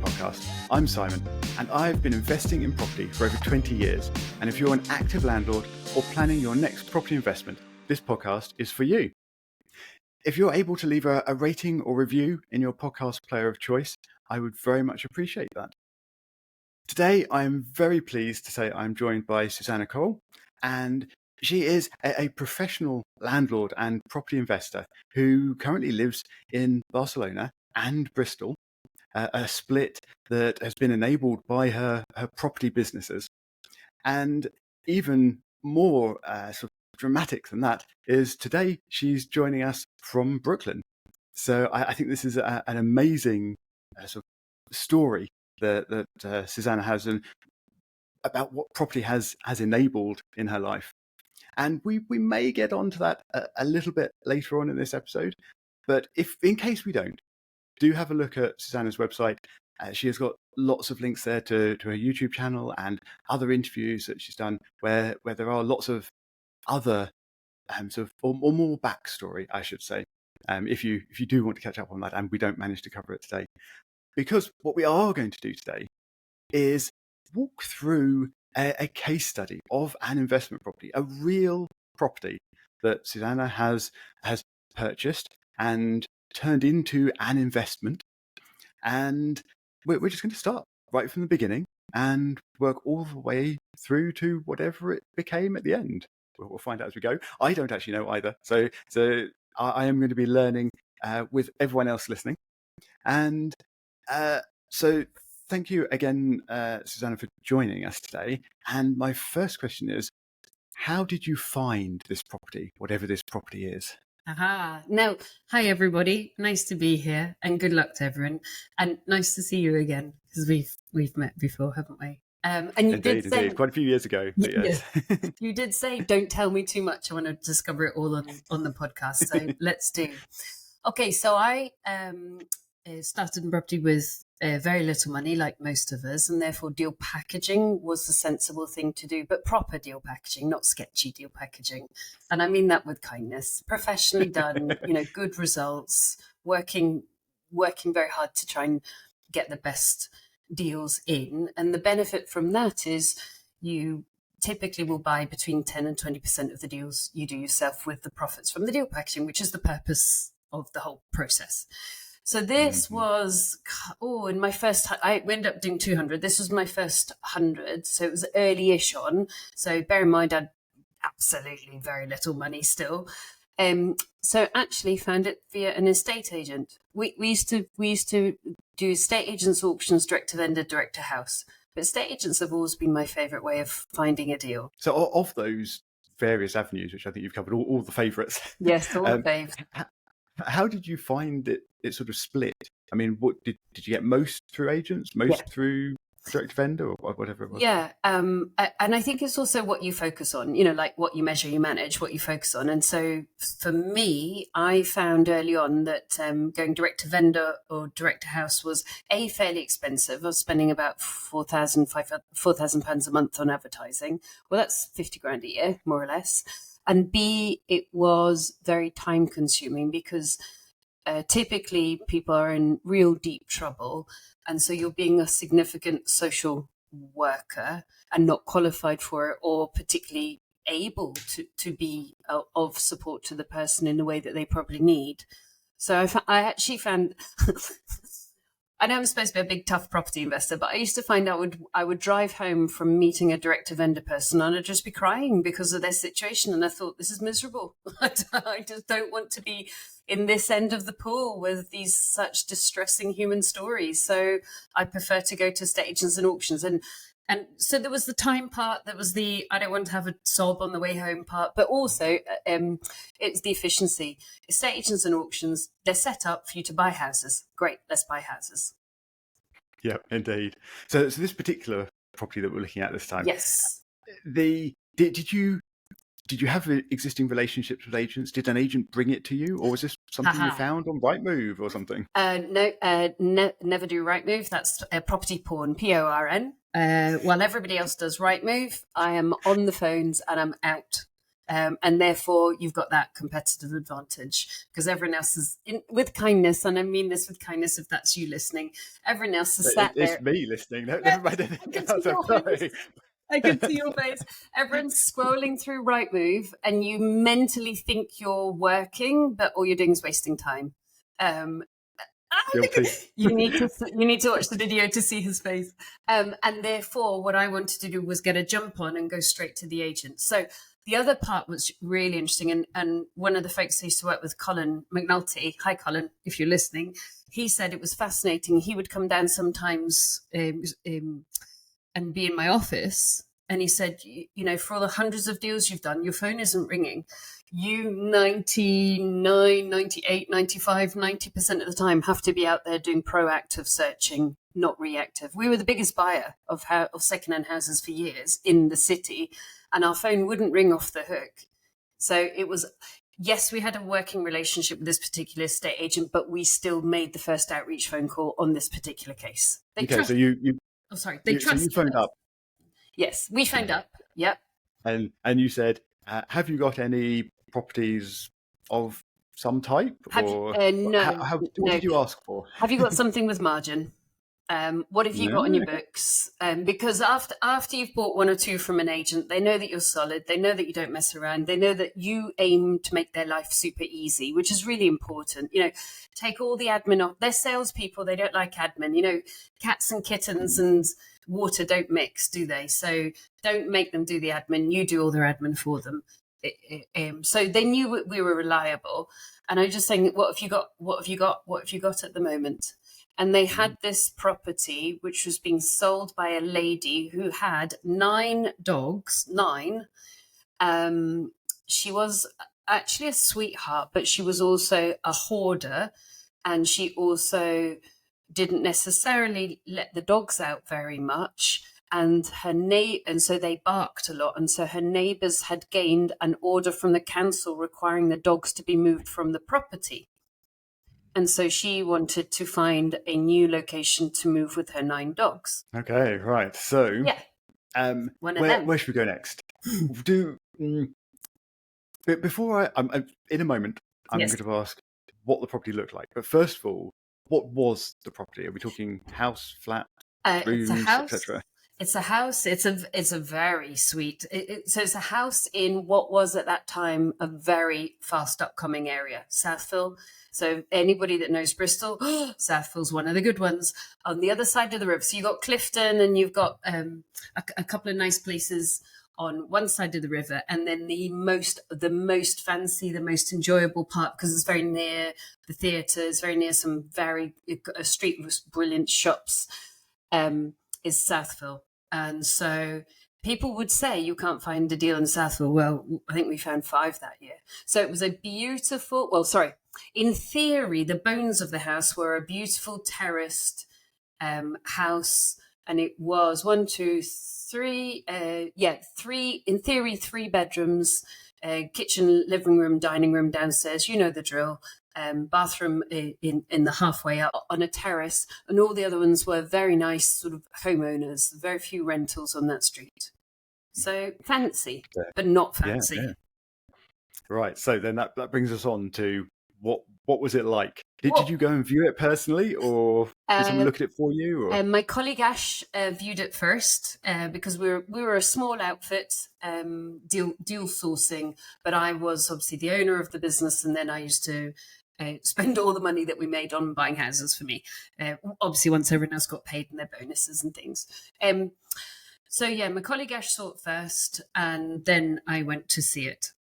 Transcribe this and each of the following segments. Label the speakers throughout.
Speaker 1: podcast. I'm Simon, and I've been investing in property for over 20 years. And if you're an active landlord or planning your next property investment, this podcast is for you. If you're able to leave a rating or review in your podcast player of choice, I would very much appreciate that. Today, I am very pleased to say I'm joined by Susannah Cole, and she is a professional landlord and property investor who currently lives in Barcelona and Bristol, a split that has been enabled by her property businesses. And even more sort of dramatic than that is today she's joining us from Brooklyn. So I think this is an amazing sort of story that Susannah has and about what property has enabled in her life. And we may get onto that a little bit later on in this episode. But if in case we don't, do have a look at Susannah's website. She has got lots of links there to her YouTube channel and other interviews that she's done where there are lots of other sort of or more backstory, I should say, if you do want to catch up on that, and we don't manage to cover it today. Because what we are going to do today is walk through a case study of an investment property, a real property that Susannah has purchased and turned into an investment. And we're just going to start right from the beginning and work all the way through to whatever it became at the end. We'll find out as we go. I don't actually know either. So I am going to be learning with everyone else listening. And so thank you again, Susannah, for joining us today. And my first question is, how did you find this property, whatever this property is?
Speaker 2: Now, hi everybody. Nice to be here, and good luck to everyone. And nice to see you again, because we've met before, haven't we?
Speaker 1: And you indeed, did say, quite a few years ago. But yes.
Speaker 2: You did say, don't tell me too much. I want to discover it all on the podcast. So let's do. Okay, so I started in property with very little money, like most of us, and therefore deal packaging was the sensible thing to do, but proper deal packaging, not sketchy deal packaging. And I mean that with kindness, professionally done, good results, working very hard to try and get the best deals in. And the benefit from that is you typically will buy between 10 and 20% of the deals you do yourself with the profits from the deal packaging, which is the purpose of the whole process. So this was, in my first, I ended up doing 200. This was my first 100. So it was early-ish on. So bear in mind, I had absolutely very little money still. So actually found it via an estate agent. We used to do estate agents auctions, direct to vendor, direct to house. But estate agents have always been my favourite way of finding a deal.
Speaker 1: So of those various avenues, which I think you've covered all the favourites.
Speaker 2: Yes, all the faves.
Speaker 1: How did you find it sort of split? I mean, what did you get most through agents, most through direct vendor, or whatever it was?
Speaker 2: Yeah, and I think it's also what you focus on, like what you measure, you manage, what you focus on. And so for me, I found early on that going direct to vendor or direct to house was fairly expensive. I was spending about £4,000 a month on advertising. Well, that's 50 grand a year, more or less. And B, it was very time consuming because typically people are in real deep trouble. And so you're being a significant social worker and not qualified for it or particularly able to be of support to the person in the way that they probably need. So I actually found... I know I'm supposed to be a big, tough property investor, but I used to find I would drive home from meeting a direct-to-vendor person and I'd just be crying because of their situation. And I thought, this is miserable. I just don't want to be in this end of the pool with these such distressing human stories. So I prefer to go to estate agents and auctions. And so there was the time part, there was the I don't want to have a sob on the way home part, but also it's the efficiency. Estate agents and auctions, they're set up for you to buy houses. Great, let's buy houses.
Speaker 1: Yeah, indeed. So this particular property that we're looking at this time.
Speaker 2: Yes.
Speaker 1: Did you have existing relationships with agents? Did an agent bring it to you, or was this something you found on Rightmove or something?
Speaker 2: No, never do Rightmove. That's property porn, PORN. While everybody else does Rightmove, I am on the phones and I'm out. And therefore, you've got that competitive advantage because everyone else is, with kindness, and I mean this with kindness if that's you listening, everyone else is sat
Speaker 1: It's
Speaker 2: there.
Speaker 1: me listening.
Speaker 2: Yes,
Speaker 1: Never mind
Speaker 2: I
Speaker 1: anything
Speaker 2: can see
Speaker 1: else. I'm
Speaker 2: your face.
Speaker 1: sorry.
Speaker 2: I can see your face. Everyone's scrolling through Rightmove, and you mentally think you're working, but all you're doing is wasting time.
Speaker 1: Guilty.
Speaker 2: You need to watch the video to see his face. And therefore, what I wanted to do was get a jump on and go straight to the agent. So the other part was really interesting, and one of the folks I used to work with, Colin McNulty, hi Colin, if you're listening, he said it was fascinating. He would come down sometimes and be in my office. And he said, you know, for all the hundreds of deals you've done, your phone isn't ringing. You 99, 98, 95, 90% of the time have to be out there doing proactive searching, not reactive. We were the biggest buyer of secondhand houses for years in the city, and our phone wouldn't ring off the hook. So it was, yes, we had a working relationship with this particular estate agent, but we still made the first outreach phone call on this particular case.
Speaker 1: So you phoned up.
Speaker 2: Yes, we phoned up. Yep.
Speaker 1: And you said, have you got any properties of some type?
Speaker 2: No.
Speaker 1: What did you ask for?
Speaker 2: Have you got something with margin? What have you got on your books? Because after you've bought one or two from an agent, they know that you're solid. They know that you don't mess around. They know that you aim to make their life super easy, which is really important. You know, take all the admin off. They're salespeople. They don't like admin. You know, cats and kittens and water don't mix, do they? So don't make them do the admin. You do all their admin for them. So they knew we were reliable. And I was just saying, what have you got? What have you got? What have you got at the moment? And they had this property which was being sold by a lady who had 9 dogs, 9. She was actually a sweetheart, but she was also a hoarder. And she also didn't necessarily let the dogs out very much. And so they barked a lot. And so her neighbours had gained an order from the council requiring the dogs to be moved from the property. And so she wanted to find a new location to move with her 9 dogs.
Speaker 1: Okay, right. So, where should we go next? Before in a moment, I'm going to ask what the property looked like. But first of all, what was the property? Are we talking house, flat, rooms, etc.?
Speaker 2: It's a house. It's a very sweet. So it's a house in what was at that time a very fast upcoming area, Southville. So anybody that knows Bristol, Southville's one of the good ones. On the other side of the river, so you've got Clifton and you've got a couple of nice places on one side of the river, and then the most fancy, the most enjoyable part, because it's very near the theatre, it's very near a street with brilliant shops, is Southville. And so people would say you can't find a deal in Southville. Well, I think we found 5 that year. So it was a beautiful, in theory, the bones of the house were a beautiful terraced house. And it was 1, 2, 3, 3, in theory, 3 bedrooms, kitchen, living room, dining room downstairs. You know the drill. Bathroom in the halfway up on a terrace, and all the other ones were very nice sort of homeowners, very few rentals on that street. So fancy, but not fancy.
Speaker 1: Yeah. Right. So then that brings us on to what was it like? Did you go and view it personally, or did someone look at it for you? Or?
Speaker 2: My colleague Ash viewed it first because we were a small outfit, deal sourcing, but I was obviously the owner of the business, and then I used to spend all the money that we made on buying houses for me. Obviously, once everyone else got paid and their bonuses and things. So yeah, my colleague Ash saw it first, and then I went to see it.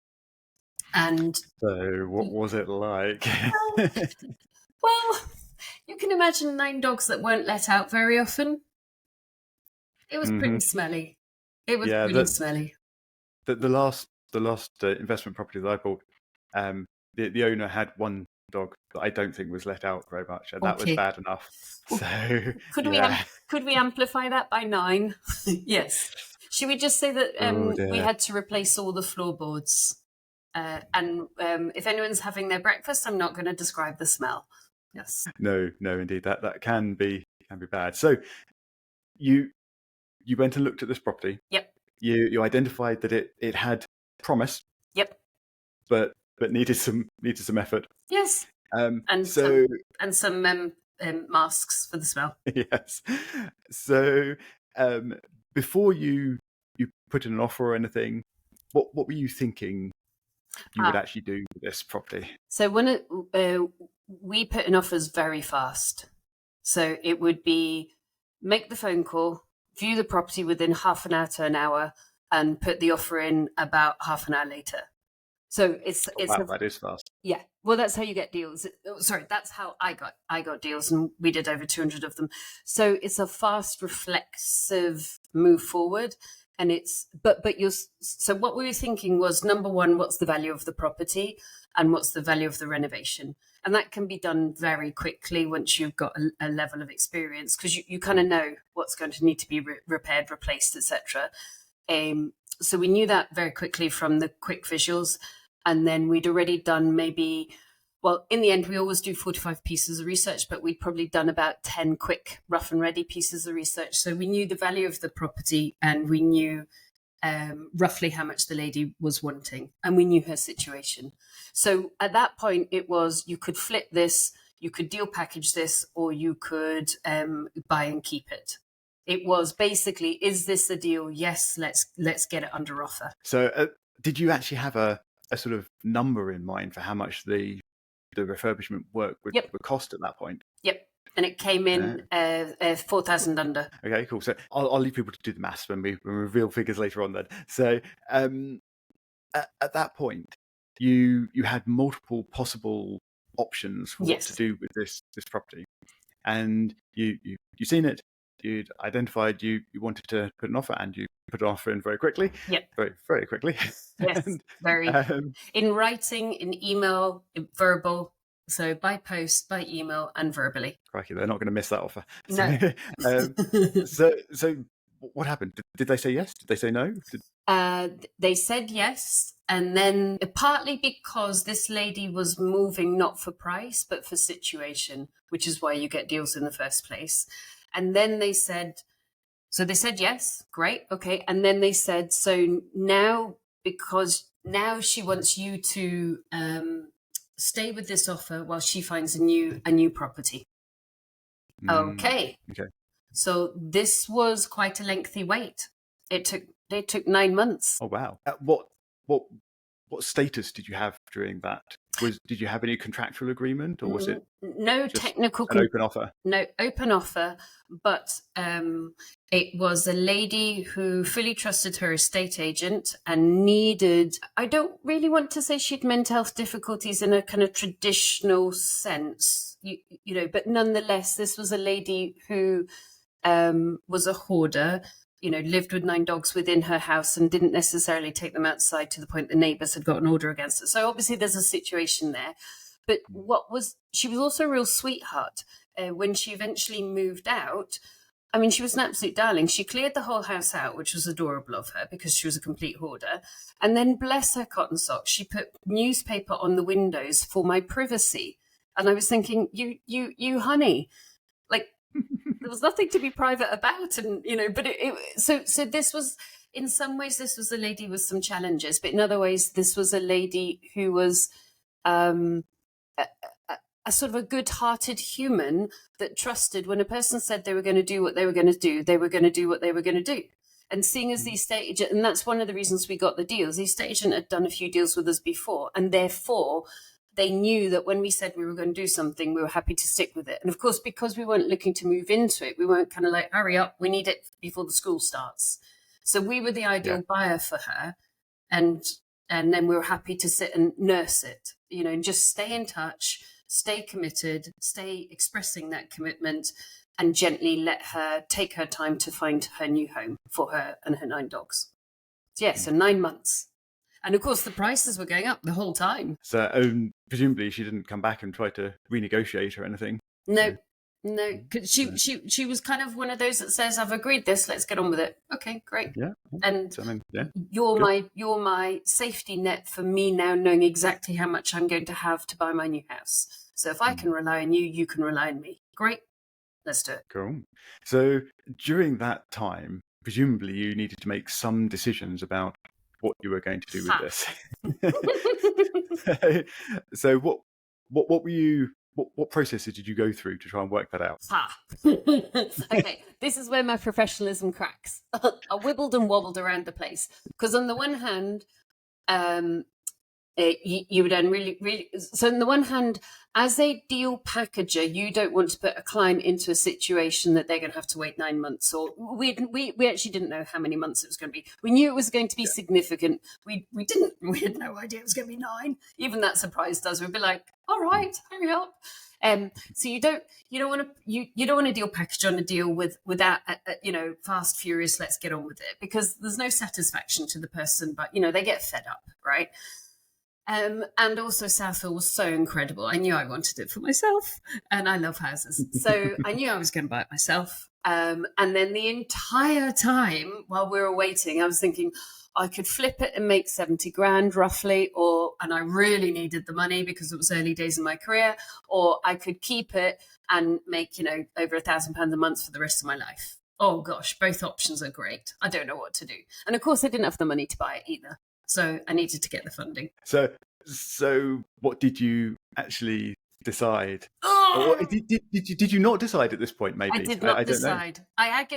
Speaker 2: And
Speaker 1: so, what was it like?
Speaker 2: Well, you can imagine 9 dogs that weren't let out very often. It was pretty smelly. It was pretty smelly.
Speaker 1: The last investment property that I bought, the owner had 1 dog that I don't think was let out very much, and that was bad enough. So
Speaker 2: could we amplify that by 9? Yes. Should we just say that we had to replace all the floorboards? And if anyone's having their breakfast, I'm not going to describe the smell. Yes.
Speaker 1: No, indeed, that can be bad. So you went and looked at this property.
Speaker 2: Yep.
Speaker 1: You identified that it had promise.
Speaker 2: Yep.
Speaker 1: but needed some effort.
Speaker 2: Yes. And
Speaker 1: So
Speaker 2: some masks for the smell.
Speaker 1: yes. So before you put in an offer or anything, what were you thinking you would actually do with this property?
Speaker 2: So we put in offers very fast. So it would be make the phone call, view the property within half an hour to an hour, and put the offer in about half an hour later. So
Speaker 1: Wow, that is fast.
Speaker 2: yeah. Well, that's how you get deals. Sorry, that's how I got deals, and we did over 200 of them. So it's a fast, reflexive move forward, and so what we were thinking was, number one, what's the value of the property, and what's the value of the renovation, and that can be done very quickly once you've got a level of experience, because you kind of know what's going to need to be repaired, replaced, etc. So we knew that very quickly from the quick visuals. And then we'd already done in the end, we always do 45 pieces of research, but we'd probably done about 10 quick, rough and ready pieces of research. So we knew the value of the property, and we knew roughly how much the lady was wanting, and we knew her situation. So at that point, it was, you could flip this, you could deal package this, or you could buy and keep it. It was basically, is this a deal? Yes, let's get it under offer.
Speaker 1: So did you actually have a sort of number in mind for how much the refurbishment work would cost at that point?
Speaker 2: Yep. And it came in 4,000 under.
Speaker 1: Okay, cool. So I'll leave people to do the maths when we reveal figures later on then. So at that point, you had multiple possible options for what to do with this property. And you'd seen it, you'd identified you wanted to put an offer, and you put an offer in very quickly.
Speaker 2: Yep.
Speaker 1: Very, very quickly.
Speaker 2: Yes,
Speaker 1: and,
Speaker 2: very. In writing, in email, in verbal. So by post, by email, and verbally.
Speaker 1: Crikey, they're not going to miss that offer.
Speaker 2: No.
Speaker 1: So what happened? Did they say yes? Did they say no?
Speaker 2: They said yes. And then partly because this lady was moving not for price, but for situation, which is why you get deals in the first place. And then they said yes, great, okay. And then they said, so now, because now she wants you to stay with this offer while she finds a new property. Okay. So this was quite a lengthy wait. It took 9 months.
Speaker 1: Oh wow! What status did you have during that? Did you have any contractual agreement, or was it
Speaker 2: no technical
Speaker 1: an open offer?
Speaker 2: No open offer, but it was a lady who fully trusted her estate agent and needed. I don't really want to say she had mental health difficulties in a kind of traditional sense, you know, but nonetheless, this was a lady who was a hoarder. You know, lived with 9 dogs within her house and didn't necessarily take them outside, to the point the neighbours had got an order against her. So obviously there's a situation there. But she was also a real sweetheart. When she eventually moved out, I mean, she was an absolute darling. She cleared the whole house out, which was adorable of her because she was a complete hoarder. And then, bless her cotton socks, she put newspaper on the windows for my privacy. And I was thinking, you honey, like, there was nothing to be private about, and you know. But so this was, in some ways, this was a lady with some challenges, but in other ways, this was a lady who was a sort of a good-hearted human that trusted when a person said they were going to do what they were going to do, they were going to do what they were going to do. And seeing as the estate agent, and that's one of the reasons we got the deals. The estate agent had done a few deals with us before, and therefore they knew that when we said we were going to do something, we were happy to stick with it. And of course, because we weren't looking to move into it, we weren't kind of like, hurry up, we need it before the school starts. So we were the ideal buyer for her. And then we were happy to sit and nurse it, you know, and just stay in touch, stay committed, stay expressing that commitment, and gently let her take her time to find her new home for her and her 9 dogs. So 9 months. And of course, the prices were going up the whole time.
Speaker 1: So presumably she didn't come back and try to renegotiate or anything.
Speaker 2: No, because she was kind of one of those that says, "I've agreed this. Let's get on with it." Okay, great.
Speaker 1: Yeah.
Speaker 2: And
Speaker 1: so, I mean,
Speaker 2: you're my safety net for me now, knowing exactly how much I'm going to have to buy my new house. So if I can rely on you, you can rely on me. Great. Let's do it.
Speaker 1: Cool. So during that time, presumably you needed to make some decisions about what you were going to do with
Speaker 2: Ha.
Speaker 1: this. So what were you? What processes did you go through to try and work that out?
Speaker 2: Ha. Okay, this is where my professionalism cracks. I wibbled and wobbled around the place because on the one hand, you would then really. So on the one hand, as a deal packager, you don't want to put a client into a situation that they're going to have to wait 9 months. Or we actually didn't know how many months it was going to be. We knew it was going to be significant. We had no idea it was going to be 9. Even that surprised us. We'd be like, all right, hurry up. So you don't want to deal package on a deal without fast, furious, let's get on with it, because there's no satisfaction to the person, but they get fed up, right? And also Southall was so incredible. I knew I wanted it for myself, and I love houses. So I knew I was going to buy it myself. And then the entire time while we were waiting, I was thinking I could flip it and make 70 grand roughly, and I really needed the money because it was early days in my career, or I could keep it and make, over £1,000 a month for the rest of my life. Oh gosh, both options are great. I don't know what to do. And of course I didn't have the money to buy it either. So I needed to get the funding.
Speaker 1: So what did you actually decide?
Speaker 2: Oh!
Speaker 1: Or did you not decide at this point? Maybe
Speaker 2: I did not decide. I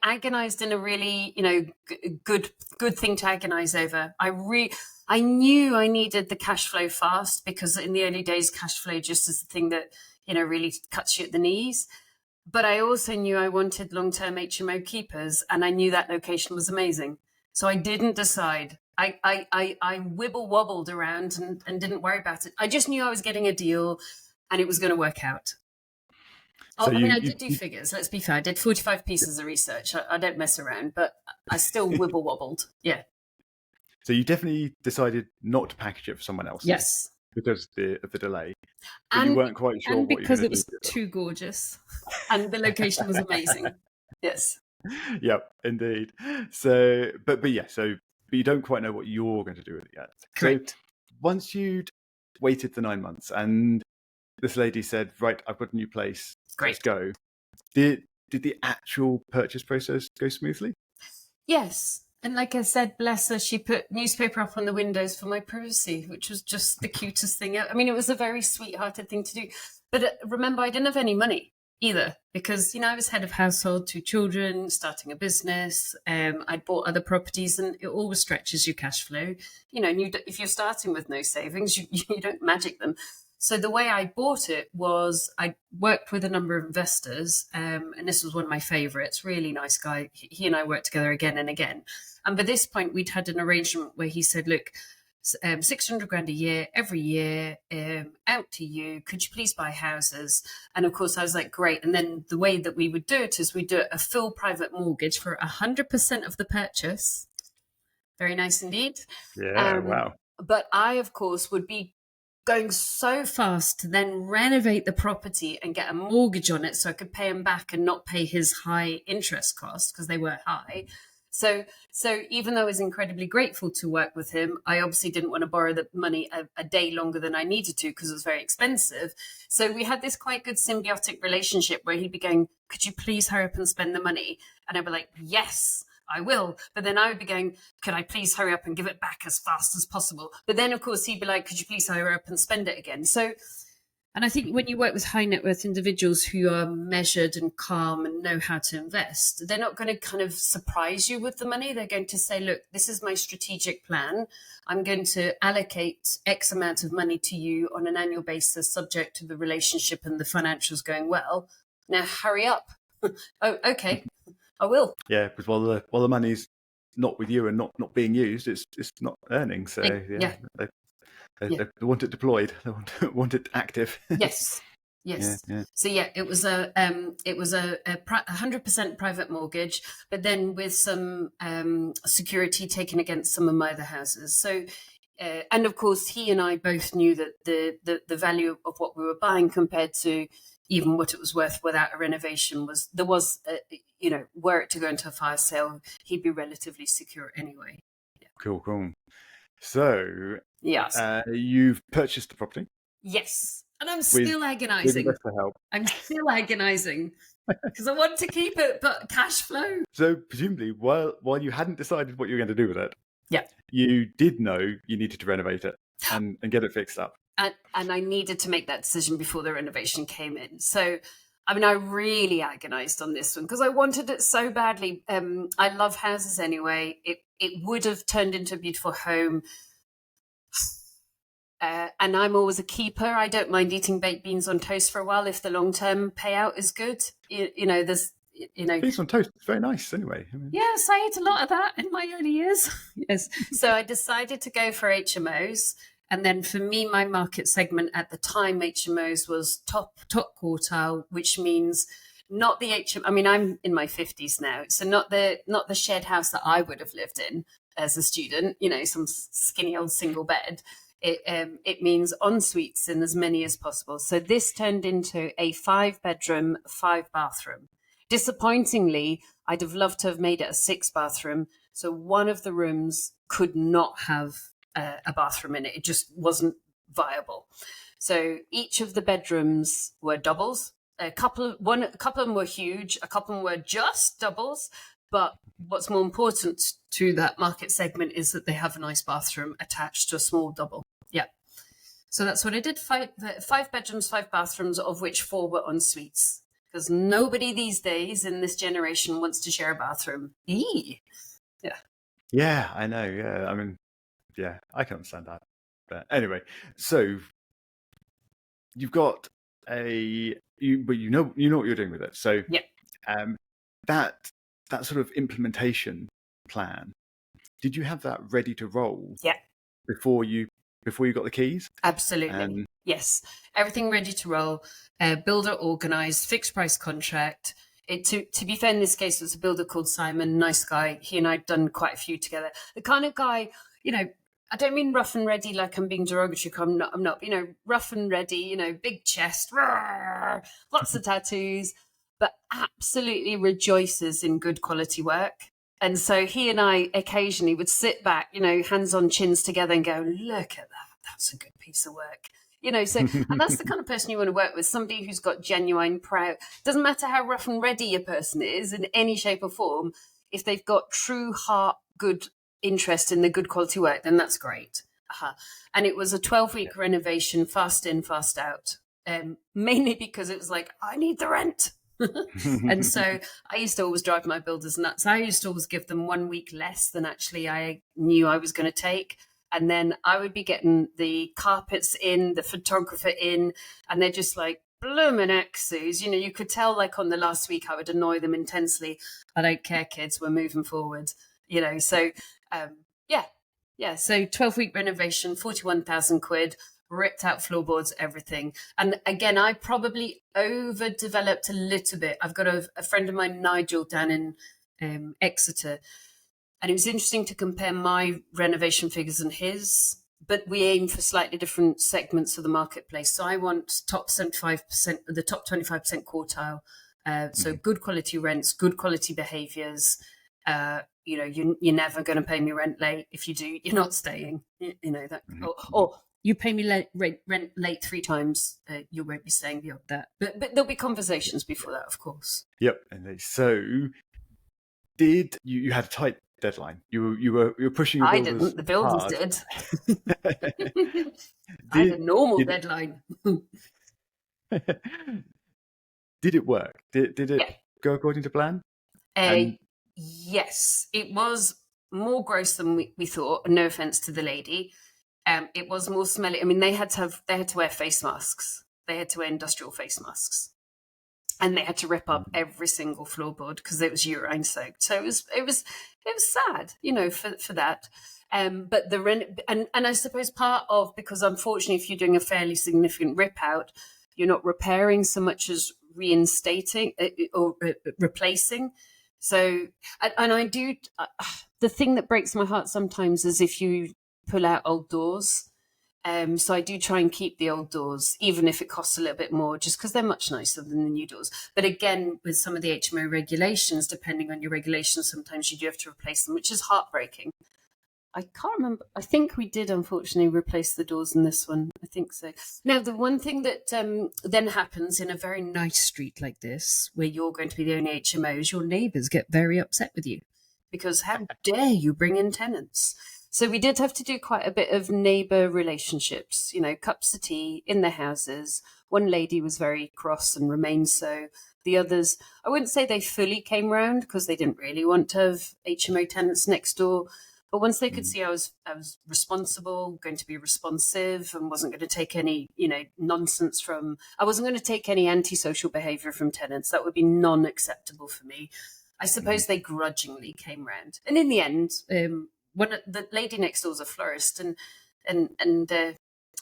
Speaker 2: agonized in a really good thing to agonize over. I knew I needed the cash flow fast, because in the early days, cash flow just is the thing that really cuts you at the knees. But I also knew I wanted long-term HMO keepers, and I knew that location was amazing. So I didn't decide. I wibble-wobbled around and didn't worry about it. I just knew I was getting a deal and it was going to work out. So I did do figures. Let's be fair. I did 45 pieces of research. I don't mess around, but I still wibble-wobbled. Yeah.
Speaker 1: So you definitely decided not to package it for someone else.
Speaker 2: Yes.
Speaker 1: Because of the delay. But you weren't quite sure
Speaker 2: and
Speaker 1: what
Speaker 2: because
Speaker 1: you were
Speaker 2: it was too gorgeous and the location was amazing. Yes.
Speaker 1: Yep, indeed. So, but you don't quite know what you're going to do with it yet.
Speaker 2: Correct.
Speaker 1: So once you'd waited the 9 months and this lady said, right, I've got a new place,
Speaker 2: Great.
Speaker 1: Let's go. Did the actual purchase process go smoothly?
Speaker 2: Yes. And like I said, bless her, she put newspaper up on the windows for my privacy, which was just the cutest thing. I mean, it was a very sweethearted thing to do. But remember, I didn't have any money either, because, I was head of household, 2 children, starting a business. I'd bought other properties, and it always stretches your cash flow. And if you're starting with no savings, you don't magic them. So the way I bought it was I worked with a number of investors, and this was one of my favorites, really nice guy. He and I worked together again and again. And by this point, we'd had an arrangement where he said, look, 600 grand a year, every year, out to you. Could you please buy houses? And of course, I was like, great. And then the way that we would do it is we'd do a full private mortgage for 100% of the purchase. Very nice indeed.
Speaker 1: Yeah, wow.
Speaker 2: But I, of course, would be going so fast to then renovate the property and get a mortgage on it so I could pay him back and not pay his high interest costs, because they were high. So even though I was incredibly grateful to work with him, I obviously didn't want to borrow the money a day longer than I needed to, because it was very expensive. So we had this quite good symbiotic relationship where he'd be going, could you please hurry up and spend the money? And I'd be like, yes, I will. But then I would be going, could I please hurry up and give it back as fast as possible? But then, of course, he'd be like, could you please hurry up and spend it again? And I think when you work with high net worth individuals who are measured and calm and know how to invest, they're not going to kind of surprise you with the money. They're going to say, look, this is my strategic plan. I'm going to allocate X amount of money to you on an annual basis, subject to the relationship and the financials going well. Now, hurry up. Oh, okay, I will.
Speaker 1: Yeah, because while the money's not with you and not being used, it's not earning. So
Speaker 2: yeah.
Speaker 1: They want it deployed. They want it active.
Speaker 2: Yes.
Speaker 1: Yeah.
Speaker 2: So it was a 100% private mortgage, but then with some security taken against some of my other houses. So, and of course, he and I both knew that the value of what we were buying compared to even what it was worth without a renovation were it to go into a fire sale, he'd be relatively secure anyway. Yeah.
Speaker 1: Cool. So,
Speaker 2: yes,
Speaker 1: you've purchased the property.
Speaker 2: Yes, and I'm still agonising.
Speaker 1: With investor help.
Speaker 2: I'm still agonising because I want to keep it, but cash flow.
Speaker 1: So presumably, while you hadn't decided what you were going to do with it,
Speaker 2: Yeah.
Speaker 1: You did know you needed to renovate it and get it fixed up.
Speaker 2: And I needed to make that decision before the renovation came in. So, I mean, I really agonized on this one because I wanted it so badly. I love houses anyway. It would have turned into a beautiful home. And I'm always a keeper. I don't mind eating baked beans on toast for a while if the long-term payout is good. There's,
Speaker 1: Beans on toast is very nice anyway.
Speaker 2: Yes, I ate a lot of that in my early years. Yes. So I decided to go for HMOs. And then for me, my market segment at the time, HMOs was top quartile, which means not the HMO. I mean, I'm in my 50s now, so not the shared house that I would have lived in as a student, some skinny old single bed. It means en suites in as many as possible. So this turned into a 5-bedroom, 5-bathroom. Disappointingly, I'd have loved to have made it a 6-bathroom. So one of the rooms could not have a bathroom in it. It just wasn't viable. So each of the bedrooms were doubles. A couple of them were huge. A couple of them were just doubles. But what's more important to that market segment is that they have a nice bathroom attached to a small double. Yeah. So that's what I did. 5 bedrooms, 5 bathrooms, of which 4 were en suites. Because nobody these days in this generation wants to share a bathroom. Eee. Yeah.
Speaker 1: Yeah, I know. Yeah, I mean, yeah, I can understand that. But anyway, so you've got but you know what you're doing with it. So
Speaker 2: yeah,
Speaker 1: that sort of implementation plan, did you have that ready to roll?
Speaker 2: Yeah.
Speaker 1: Before you got the keys?
Speaker 2: Absolutely. Yes, everything ready to roll. Builder organised, fixed price contract. To be fair, in this case, it was a builder called Simon, nice guy. He and I'd done quite a few together. The kind of guy, I don't mean rough and ready like I'm being derogatory. I'm not. Rough and ready. Big chest, rawr, lots of tattoos, but absolutely rejoices in good quality work. And so he and I occasionally would sit back, hands on chins together and go, look at that. That's a good piece of work. So and that's the kind of person you want to work with, somebody who's got genuine proud. Doesn't matter how rough and ready a person is in any shape or form. If they've got true heart, good interest in the good quality work, then that's great. And it was a 12-week renovation, fast in, fast out, mainly because it was like, I need the rent. And so I used to always drive my builders nuts. I used to always give them 1 week less than actually I knew I was going to take. And then I would be getting the carpets in, the photographer in, and they're just like, bloomin' exes. You could tell like on the last week I would annoy them intensely. I don't care, kids, we're moving forward. So yeah. So 12-week renovation, 41,000 quid, ripped out floorboards, everything. And again, I probably overdeveloped a little bit. I've got a friend of mine, Nigel, down in Exeter. And it was interesting to compare my renovation figures and his, but we aim for slightly different segments of the marketplace. So I want top 75%, the top 25% quartile. So good quality rents, good quality behaviors. You're never going to pay me rent late. If you do, you're not staying. That, or you pay me rent late 3 times, you won't be staying beyond that. But there'll be conversations before that, of course.
Speaker 1: Yep. And so, did you had a tight deadline? You were pushing your builders.
Speaker 2: I didn't. The builders
Speaker 1: hard.
Speaker 2: did. I had a normal deadline.
Speaker 1: Did it work? Did it go according to plan?
Speaker 2: Yes, it was more gross than we thought. No offense to the lady. It was more smelly. I mean, they had to wear face masks. They had to wear industrial face masks, and they had to rip up every single floorboard because it was urine soaked. So it was sad, for that. But the rent, and I suppose part of, because unfortunately, if you're doing a fairly significant rip out, you're not repairing so much as reinstating or replacing. So, and I do, the thing that breaks my heart sometimes is if you pull out old doors. So I do try and keep the old doors, even if it costs a little bit more, just because they're much nicer than the new doors. But again, with some of the HMO regulations, depending on your regulations, sometimes you do have to replace them, which is heartbreaking. I can't remember. I think we did, unfortunately, replace the doors in this one. I think so. Now, the one thing that then happens in a very nice street like this, where you're going to be the only HMO, is your neighbours get very upset with you. Because how dare you bring in tenants? So we did have to do quite a bit of neighbour relationships, cups of tea in the houses. One lady was very cross and remained so. The others, I wouldn't say they fully came round because they didn't really want to have HMO tenants next door. But once they could see I was responsible, going to be responsive, and wasn't going to take any, nonsense from, I wasn't going to take any antisocial behaviour from tenants. That would be non-acceptable for me. I suppose they grudgingly came round. And in the end, the lady next door was a florist, and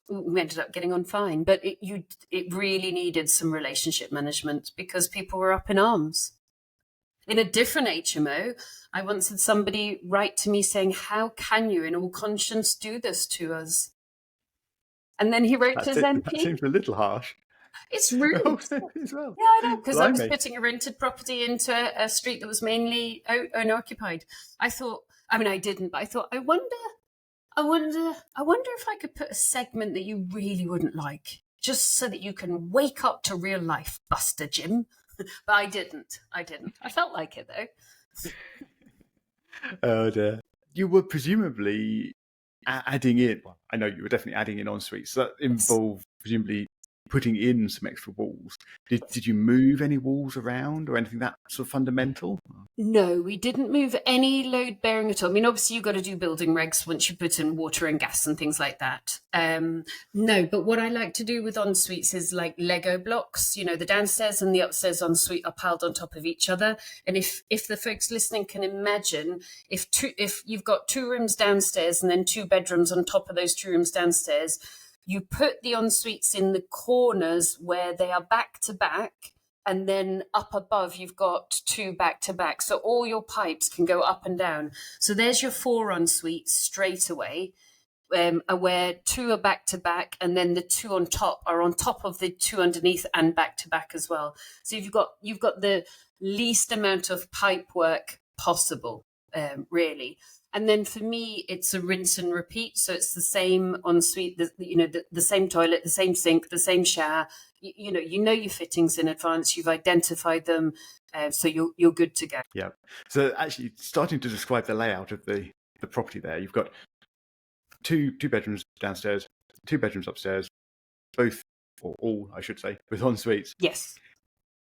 Speaker 2: we ended up getting on fine. But it really needed some relationship management because people were up in arms. In a different HMO, I once had somebody write to me saying, "How can you, in all conscience, do this to us?" And then he wrote to his MP.
Speaker 1: That seems a little harsh.
Speaker 2: It's rude.
Speaker 1: As well.
Speaker 2: Yeah, I know, because I was putting a rented property into a street that was mainly owner-occupied. I thought, I didn't, but I thought, I wonder if I could put a segment that you really wouldn't like, just so that you can wake up to real life, Buster Jim. But I didn't. I felt like it, though.
Speaker 1: Oh, dear. You were presumably adding in, well, I know you were definitely adding in en suites. So that involved presumably putting in some extra walls. Did you move any walls around or anything that sort of fundamental?
Speaker 2: No, we didn't move any load bearing at all. Obviously you've got to do building regs once you put in water and gas and things like that. No, but what I like to do with en suites is like Lego blocks. The downstairs and the upstairs en suite are piled on top of each other. And if the folks listening can imagine, if you've got 2 rooms downstairs and then 2 bedrooms on top of those 2 rooms downstairs, you put the en suites in the corners where they are back to back, and then up above you've got 2 back to back. So all your pipes can go up and down. So there's your 4 en suites straight away, where 2 are back to back, and then the 2 on top are on top of the 2 underneath and back to back as well. So you've got the least amount of pipe work possible, really. And then for me, it's a rinse and repeat. So it's the same ensuite, the same toilet, the same sink, the same shower. You know your fittings in advance. You've identified them, so you're good to go.
Speaker 1: Yeah. So actually, starting to describe the layout of the property there, you've got two bedrooms downstairs, 2 bedrooms upstairs, both, or all, I should say, with en suites.
Speaker 2: Yes.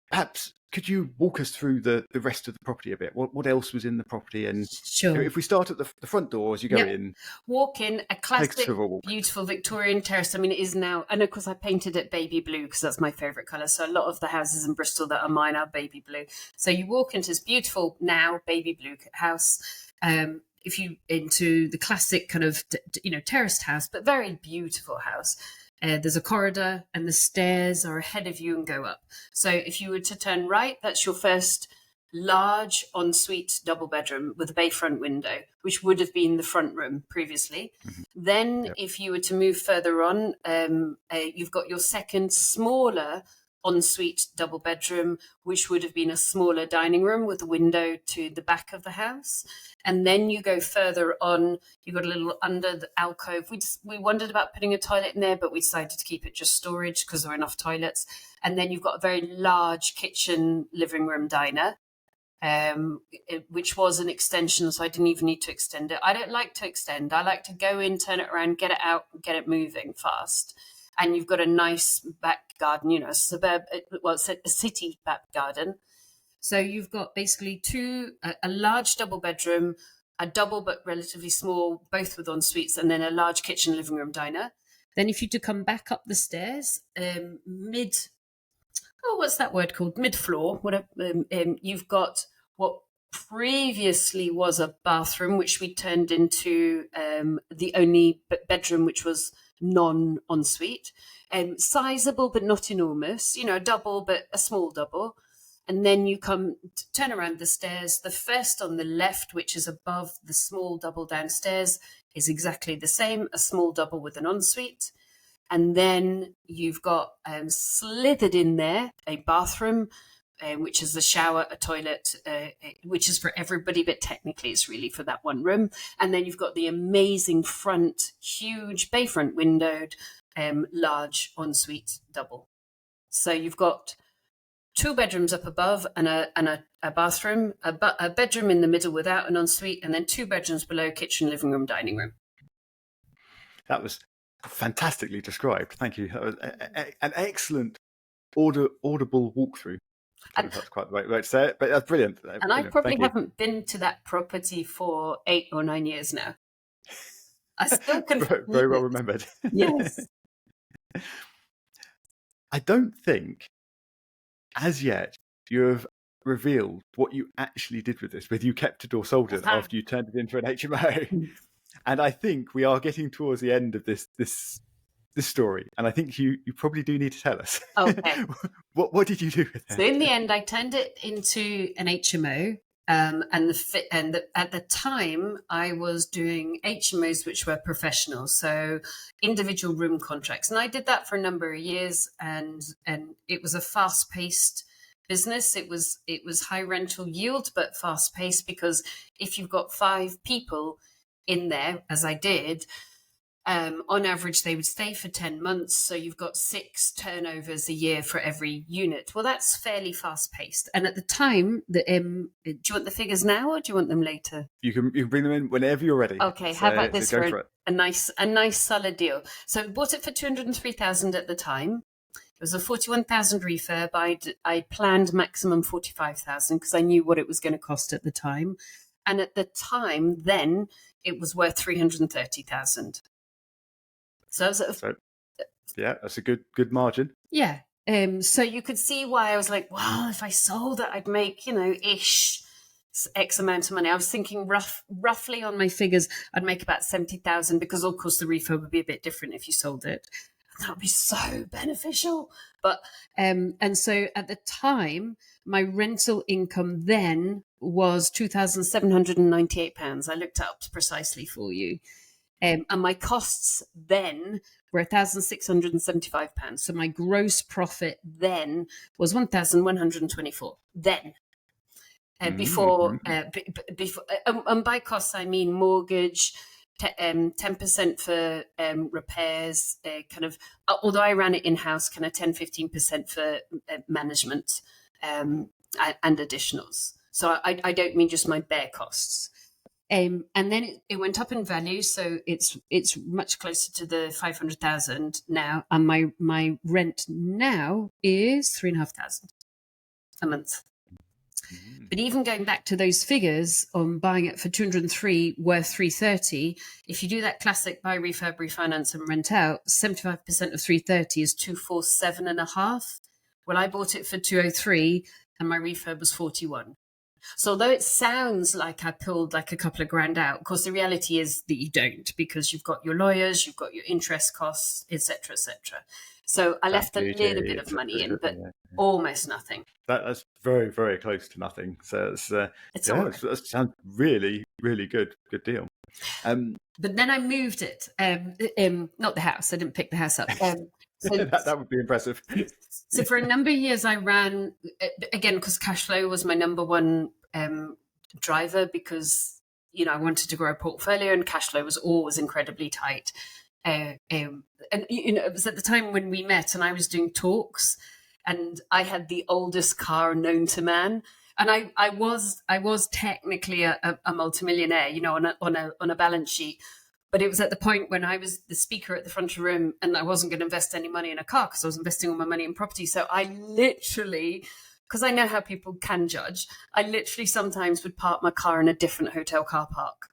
Speaker 1: Perhaps could you walk us through the rest of the property a bit? What else was in the property? And
Speaker 2: sure.
Speaker 1: If we start at the front door as you go in.
Speaker 2: Walk in, a classic, beautiful Victorian terrace. It is now, and of course I painted it baby blue because that's my favourite colour. So a lot of the houses in Bristol that are mine are baby blue. So you walk into this beautiful, now baby blue house. If you into the classic kind of, terraced house, but very beautiful house. There's a corridor and the stairs are ahead of you and go up. So if you were to turn right, that's your first large ensuite double bedroom with a bayfront window, which would have been the front room previously. Mm-hmm. Then if you were to move further on, you've got your second smaller ensuite double bedroom, which would have been a smaller dining room with a window to the back of the house. And then you go further on, you've got a little under the alcove. We wondered about putting a toilet in there, but we decided to keep it just storage because there were enough toilets. And then you've got a very large kitchen, living room, diner, which was an extension, so I didn't even need to extend it. I don't like to extend. I like to go in, turn it around, get it out, get it moving fast. And you've got a nice back garden, a city back garden. So you've got basically a large double bedroom, a double but relatively small, both with en suites, and then a large kitchen, living room, diner. Then if you do come back up the stairs, what's that word called? Mid-floor. You've got what previously was a bathroom, which we turned into the only bedroom, which was non-ensuite. Sizable but not enormous, a double but a small double. And then you turn around the stairs. The first on the left, which is above the small double downstairs, is exactly the same, a small double with an ensuite. And then you've got slithered in there a bathroom, which is a shower, a toilet, which is for everybody, but technically it's really for that one room. And then you've got the amazing front, huge bayfront windowed, large ensuite double. So you've got 2 bedrooms up above and a bathroom, a bedroom in the middle without an ensuite, and then 2 bedrooms below, kitchen, living room, dining room.
Speaker 1: That was fantastically described. Thank you. That was an excellent audible walkthrough. I don't know if that's quite the right way to say it, but that's brilliant.
Speaker 2: And I probably haven't been to that property for 8 or 9 years now. I still can
Speaker 1: very well remembered.
Speaker 2: Yes.
Speaker 1: I don't think as yet you have revealed what you actually did with this, whether you kept it or sold it after you turned it into an HMO. And I think we are getting towards the end of this story, and I think you probably do need to tell us.
Speaker 2: Okay.
Speaker 1: What did you do with it?
Speaker 2: So in the end, I turned it into an HMO, and at the time I was doing HMOs which were professional, so individual room contracts, and I did that for a number of years, and it was a fast-paced business. It was high rental yield, but fast-paced, because if you've got 5 people in there, as I did, on average, they would stay for 10 months. So you've got 6 turnovers a year for every unit. Well, that's fairly fast paced. And at the time, do you want the figures now or do you want them later?
Speaker 1: You can bring them in whenever you're ready.
Speaker 2: Okay, how about this for a nice solid deal? So I bought it for 203,000 at the time. It was a 41,000 refurb. I planned maximum 45,000 because I knew what it was going to cost at the time. And at the time, then it was worth 330,000. So
Speaker 1: that's a good margin.
Speaker 2: Yeah. So you could see why I was like, well, if I sold it, I'd make, ish X amount of money. I was thinking roughly on my figures, I'd make about 70,000 because of course the refurb would be a bit different if you sold it. That would be so beneficial. But, and so at the time, my rental income then was £2,798. I looked it up precisely for you. And my costs then were £1,675. So my gross profit then was 1,124. Then, before, and by costs I mean mortgage, 10% for repairs, although I ran it in house, kind of 10-15% for management and additionals. So I don't mean just my bare costs. And then it went up in value, so it's much closer to the 500,000 now, and my rent now is 3,500 a month. But even going back to those figures on buying it for 203, worth 330, if you do that classic buy, refurb, refinance, and rent out, 75% of 330 is 247.5. Well, I bought it for 203, and my refurb was 41. So although it sounds like I pulled like a couple of grand out, of course, the reality is that you don't, because you've got your lawyers, you've got your interest costs, etc., etc. So I left a little bit of money in, but almost nothing.
Speaker 1: That's very, very close to nothing. So that sounds really, really good deal.
Speaker 2: But then I moved it, not the house. I didn't pick the house up. So
Speaker 1: that would be impressive.
Speaker 2: So for a number of years, I ran, again, because cash flow was my number one driver, because, I wanted to grow a portfolio and cash flow was always incredibly tight. And, it was at the time when we met and I was doing talks and I had the oldest car known to man. And I was technically a multimillionaire, on a balance sheet. But it was at the point when I was the speaker at the front of the room and I wasn't going to invest any money in a car because I was investing all my money in property. So I literally, because I know how people can judge, I literally sometimes would park my car in a different hotel car park.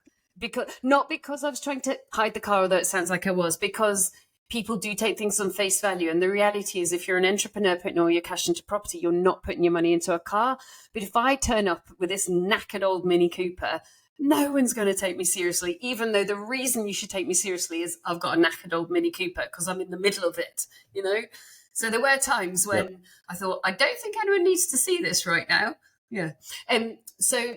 Speaker 2: Not because I was trying to hide the car, although it sounds like I was, because people do take things on face value. And the reality is, if you're an entrepreneur putting all your cash into property, you're not putting your money into a car. But if I turn up with this knackered old Mini Cooper, no one's going to take me seriously, even though the reason you should take me seriously is I've got a knackered old Mini Cooper because I'm in the middle of it, So there were times when I thought, I don't think anyone needs to see this right now. Yeah. So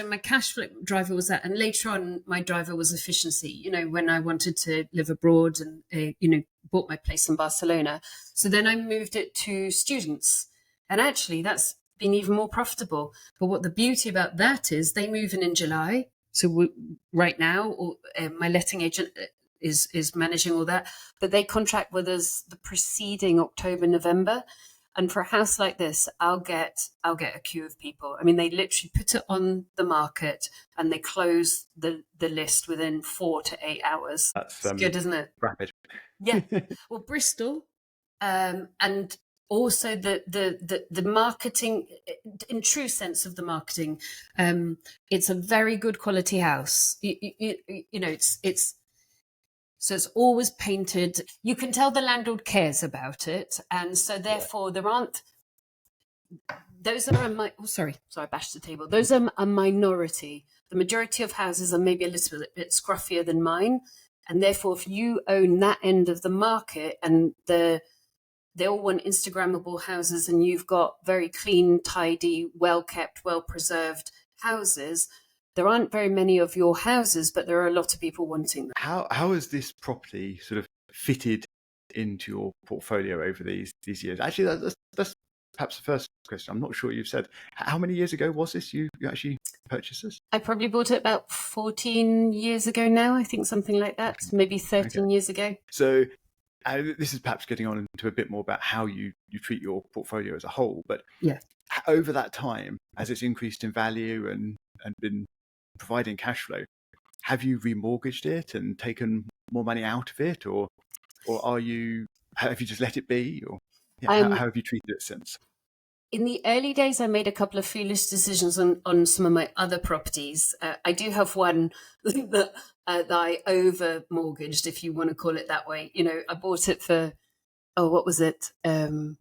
Speaker 2: my cash flow driver was that. And later on, my driver was efficiency, when I wanted to live abroad and, bought my place in Barcelona. So then I moved it to students. And actually, that's been even more profitable. But what the beauty about that is they move in July. So right now, my letting agent is managing all that, but they contract with us the preceding October, November. And for a house like this, I'll get a queue of people. I mean, they literally put it on the market and they close the list within 4 to 8 hours.
Speaker 1: That's
Speaker 2: It's good, isn't it?
Speaker 1: rapid.
Speaker 2: Yeah. Well, Bristol, and also the marketing, in true sense of the marketing, it's a very good quality house. You know, it's so it's always painted. You can tell the landlord cares about it, and so therefore there aren't. Those are sorry, I bashed the table. Those are a minority. The majority of houses are maybe a little bit scruffier than mine, and therefore, if you own that end of the market and they all want Instagrammable houses, and you've got very clean, tidy, well kept, well preserved houses, there aren't very many of your houses, but there are a lot of people wanting them.
Speaker 1: How has this property sort of fitted into your portfolio over these years? Actually, that's perhaps the first question. I'm not sure you've said. How many years ago was this you actually purchased this?
Speaker 2: I probably bought it about 14 years ago now, I think, something like that, maybe 13 years ago.
Speaker 1: So this is perhaps getting on into a bit more about how you treat your portfolio as a whole. But
Speaker 2: yeah,
Speaker 1: over that time, as it's increased in value and been providing cash flow, have you remortgaged it and taken more money out of it, or have you just let it be, or how have you treated it since?
Speaker 2: In the early days, I made a couple of foolish decisions on some of my other properties. I do have one that I over mortgaged, if you want to call it that way. You know, I bought it for, what was it? 90,000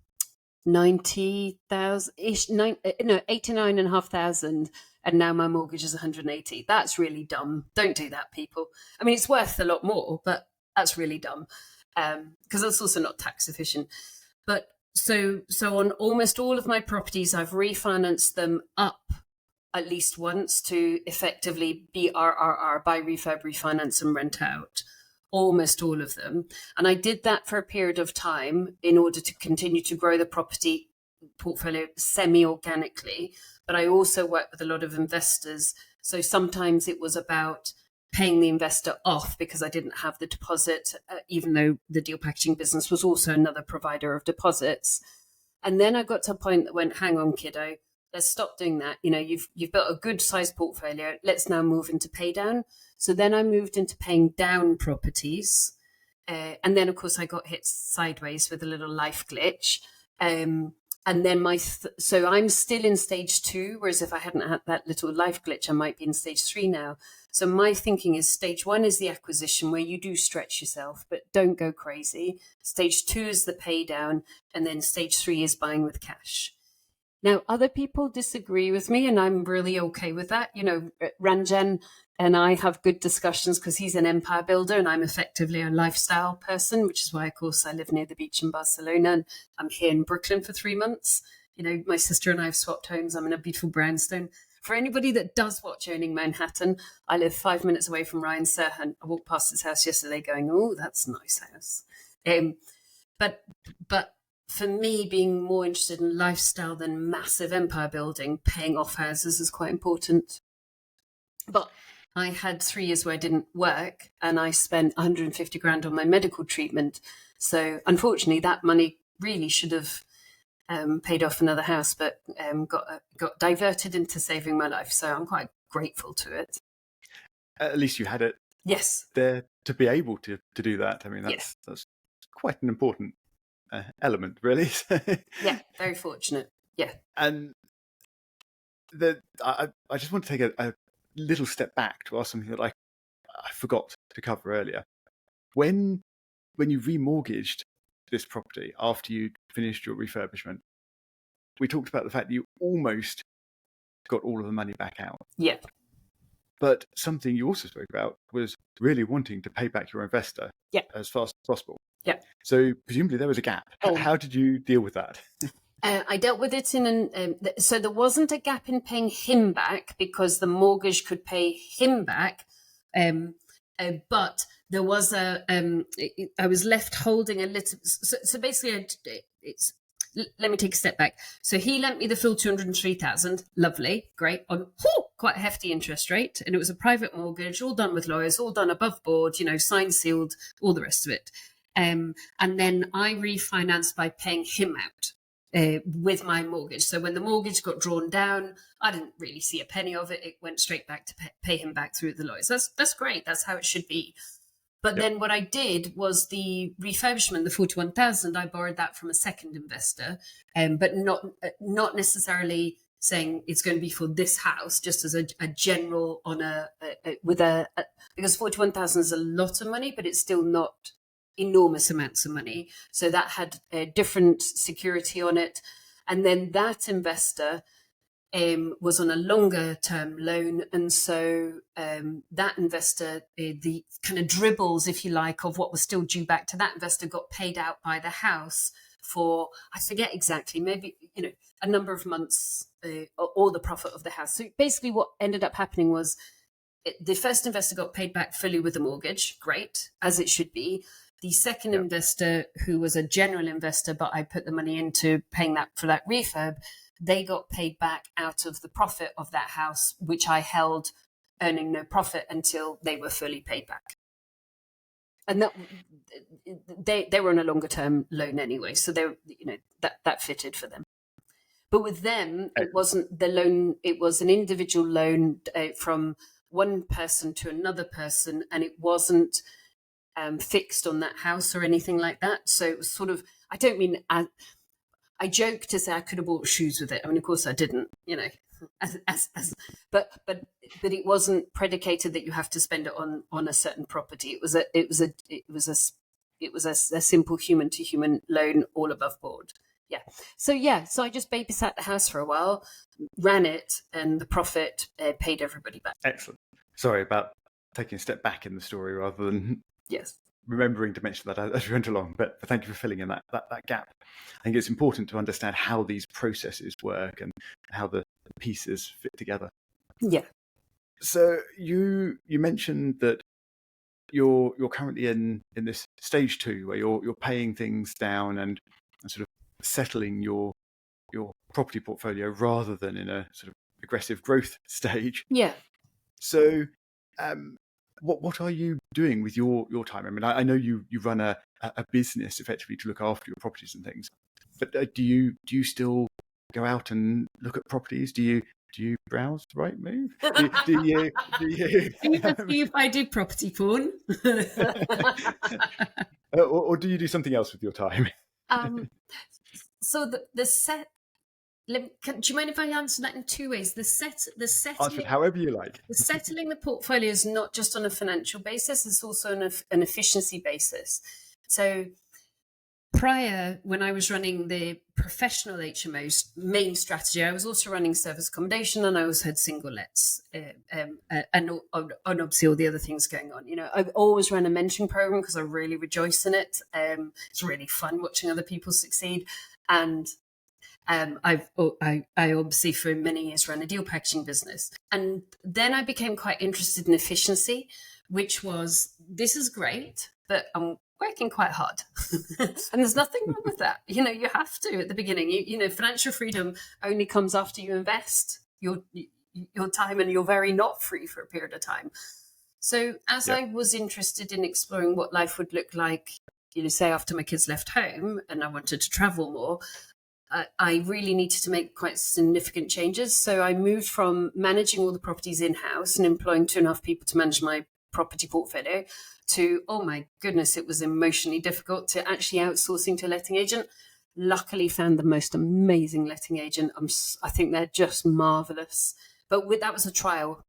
Speaker 2: ish, 89,500. And now my mortgage is 180. That's really dumb. Don't do that, people. I mean, it's worth a lot more, but that's really dumb. Because it's also not tax efficient. But so on almost all of my properties, I've refinanced them up at least once to effectively BRRR, buy, refurb, refinance and rent out. Almost all of them. And I did that for a period of time in order to continue to grow the property portfolio semi-organically. But I also work with a lot of investors. So sometimes it was about paying the investor off because I didn't have the deposit, even though the deal packaging business was also another provider of deposits. And then I got to a point that went, hang on, kiddo, let's stop doing that. You know, you've built a good sized portfolio. Let's now move into pay down. So then I moved into paying down properties. And then, of course, I got hit sideways with a little life glitch. And then so I'm still in stage 2, whereas if I hadn't had that little life glitch, I might be in stage 3 now. So my thinking is stage 1 is the acquisition, where you do stretch yourself, but don't go crazy. Stage 2 is the pay down, and then stage 3 is buying with cash. Now, other people disagree with me, and I'm really okay with that. You know, Ranjan and I have good discussions because he's an empire builder and I'm effectively a lifestyle person, which is why, of course, I live near the beach in Barcelona and I'm here in Brooklyn for 3 months. You know, my sister and I have swapped homes. I'm in a beautiful brownstone. For anybody that does watch Owning Manhattan, I live 5 minutes away from Ryan Serhan. I walked past his house yesterday going, oh, that's a nice house. But for me, being more interested in lifestyle than massive empire building, paying off houses is quite important. But I had 3 years where I didn't work and I spent 150 grand on my medical treatment. So unfortunately, that money really should have paid off another house, but got diverted into saving my life. So I'm quite grateful to it.
Speaker 1: At least you had it
Speaker 2: yes
Speaker 1: there to be able to do that. I mean, that's quite an important element, really.
Speaker 2: Yeah, very fortunate. Yeah.
Speaker 1: And I just want to take a little step back to ask something that I forgot to cover earlier. When you remortgaged this property after you finished your refurbishment, we talked about the fact that you almost got all of the money back out.
Speaker 2: Yeah.
Speaker 1: But something you also spoke about was really wanting to pay back your investor as fast as possible.
Speaker 2: Yeah.
Speaker 1: So presumably there was a gap. How did you deal with that?
Speaker 2: I dealt with it in so there wasn't a gap in paying him back because the mortgage could pay him back, but there was I was left holding a little. So basically, let me take a step back. So he lent me the full 203,000. Lovely, great, on quite a hefty interest rate, and it was a private mortgage, all done with lawyers, all done above board, you know, signed, sealed, all the rest of it. And then I refinanced by paying him out. with my mortgage. So when the mortgage got drawn down, I didn't really see a penny of it. It went straight back to pay him back through the lawyers. That's great. That's how it should be. But then what I did was the refurbishment, the 41,000, I borrowed that from a second investor, but not necessarily saying it's going to be for this house, just as a general on because 41,000 is a lot of money, but it's still not enormous amounts of money. So that had a different security on it. And then that investor was on a longer term loan. And so that investor, the kind of dribbles, if you like, of what was still due back to that investor got paid out by the house for, I forget exactly, maybe, a number of months or the profit of the house. So basically what ended up happening was the first investor got paid back fully with the mortgage. Great, as it should be. The second investor, who was a general investor, but I put the money into paying that for that refurb, they got paid back out of the profit of that house, which I held earning no profit until they were fully paid back. And that they were on a longer term loan anyway, so that fitted for them. But with them, it wasn't the loan; it was an individual loan from one person to another person, and it wasn't fixed on that house or anything like that. So it was sort of, I don't mean, I joke to say I could have bought shoes with it. I mean, of course I didn't, but it wasn't predicated that you have to spend it on a certain property. It was a simple human to human loan, all above board. So I just babysat the house for a while, ran it, and the profit paid everybody back.
Speaker 1: Excellent. Sorry about taking a step back in the story rather than remembering to mention that as we went along, but thank you for filling in that gap. I think it's important to understand how these processes work and how the pieces fit together.
Speaker 2: Yeah.
Speaker 1: So you mentioned that you're currently in this stage 2 where you're paying things down and sort of settling your property portfolio rather than in a sort of aggressive growth stage.
Speaker 2: Yeah.
Speaker 1: So what are you doing with your time? I mean, I know you run a business effectively to look after your properties and things, but do you still go out and look at properties? Do you browse Rightmove? Do you
Speaker 2: see if I do property porn?
Speaker 1: or do you do something else with your time?
Speaker 2: So the set. Do you mind if I answer that in 2 ways? The settling,
Speaker 1: answer it however you like.
Speaker 2: The settling the portfolio is not just on a financial basis; it's also on an efficiency basis. So prior, when I was running the professional HMO's main strategy, I was also running service accommodation, and I also had single lets, and obviously all the other things going on. I've always run a mentoring program because I really rejoice in it. It's really fun watching other people succeed, and I obviously for many years ran a deal packaging business. And then I became quite interested in efficiency, which was, this is great, but I'm working quite hard. And there's nothing wrong with that. You have to at the beginning. Financial freedom only comes after you invest your time and you're very not free for a period of time. So as I was interested in exploring what life would look like, say after my kids left home and I wanted to travel more, I really needed to make quite significant changes. So I moved from managing all the properties in-house and employing 2.5 people to manage my property portfolio to, oh my goodness, it was emotionally difficult, to actually outsourcing to a letting agent. Luckily found the most amazing letting agent. I think they're just marvelous. But that was a trial,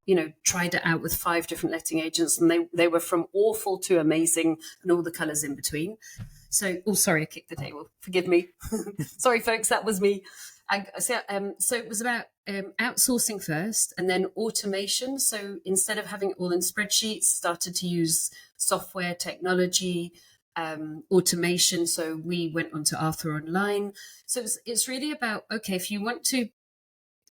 Speaker 2: tried it out with 5 different letting agents, and they were from awful to amazing and all the colours in between. So, sorry, I kicked the table. Forgive me. Sorry, folks, that was me. So it was about outsourcing first and then automation. So instead of having it all in spreadsheets, started to use software technology, automation. So we went onto Arthur Online. So it's really about, okay, if you want to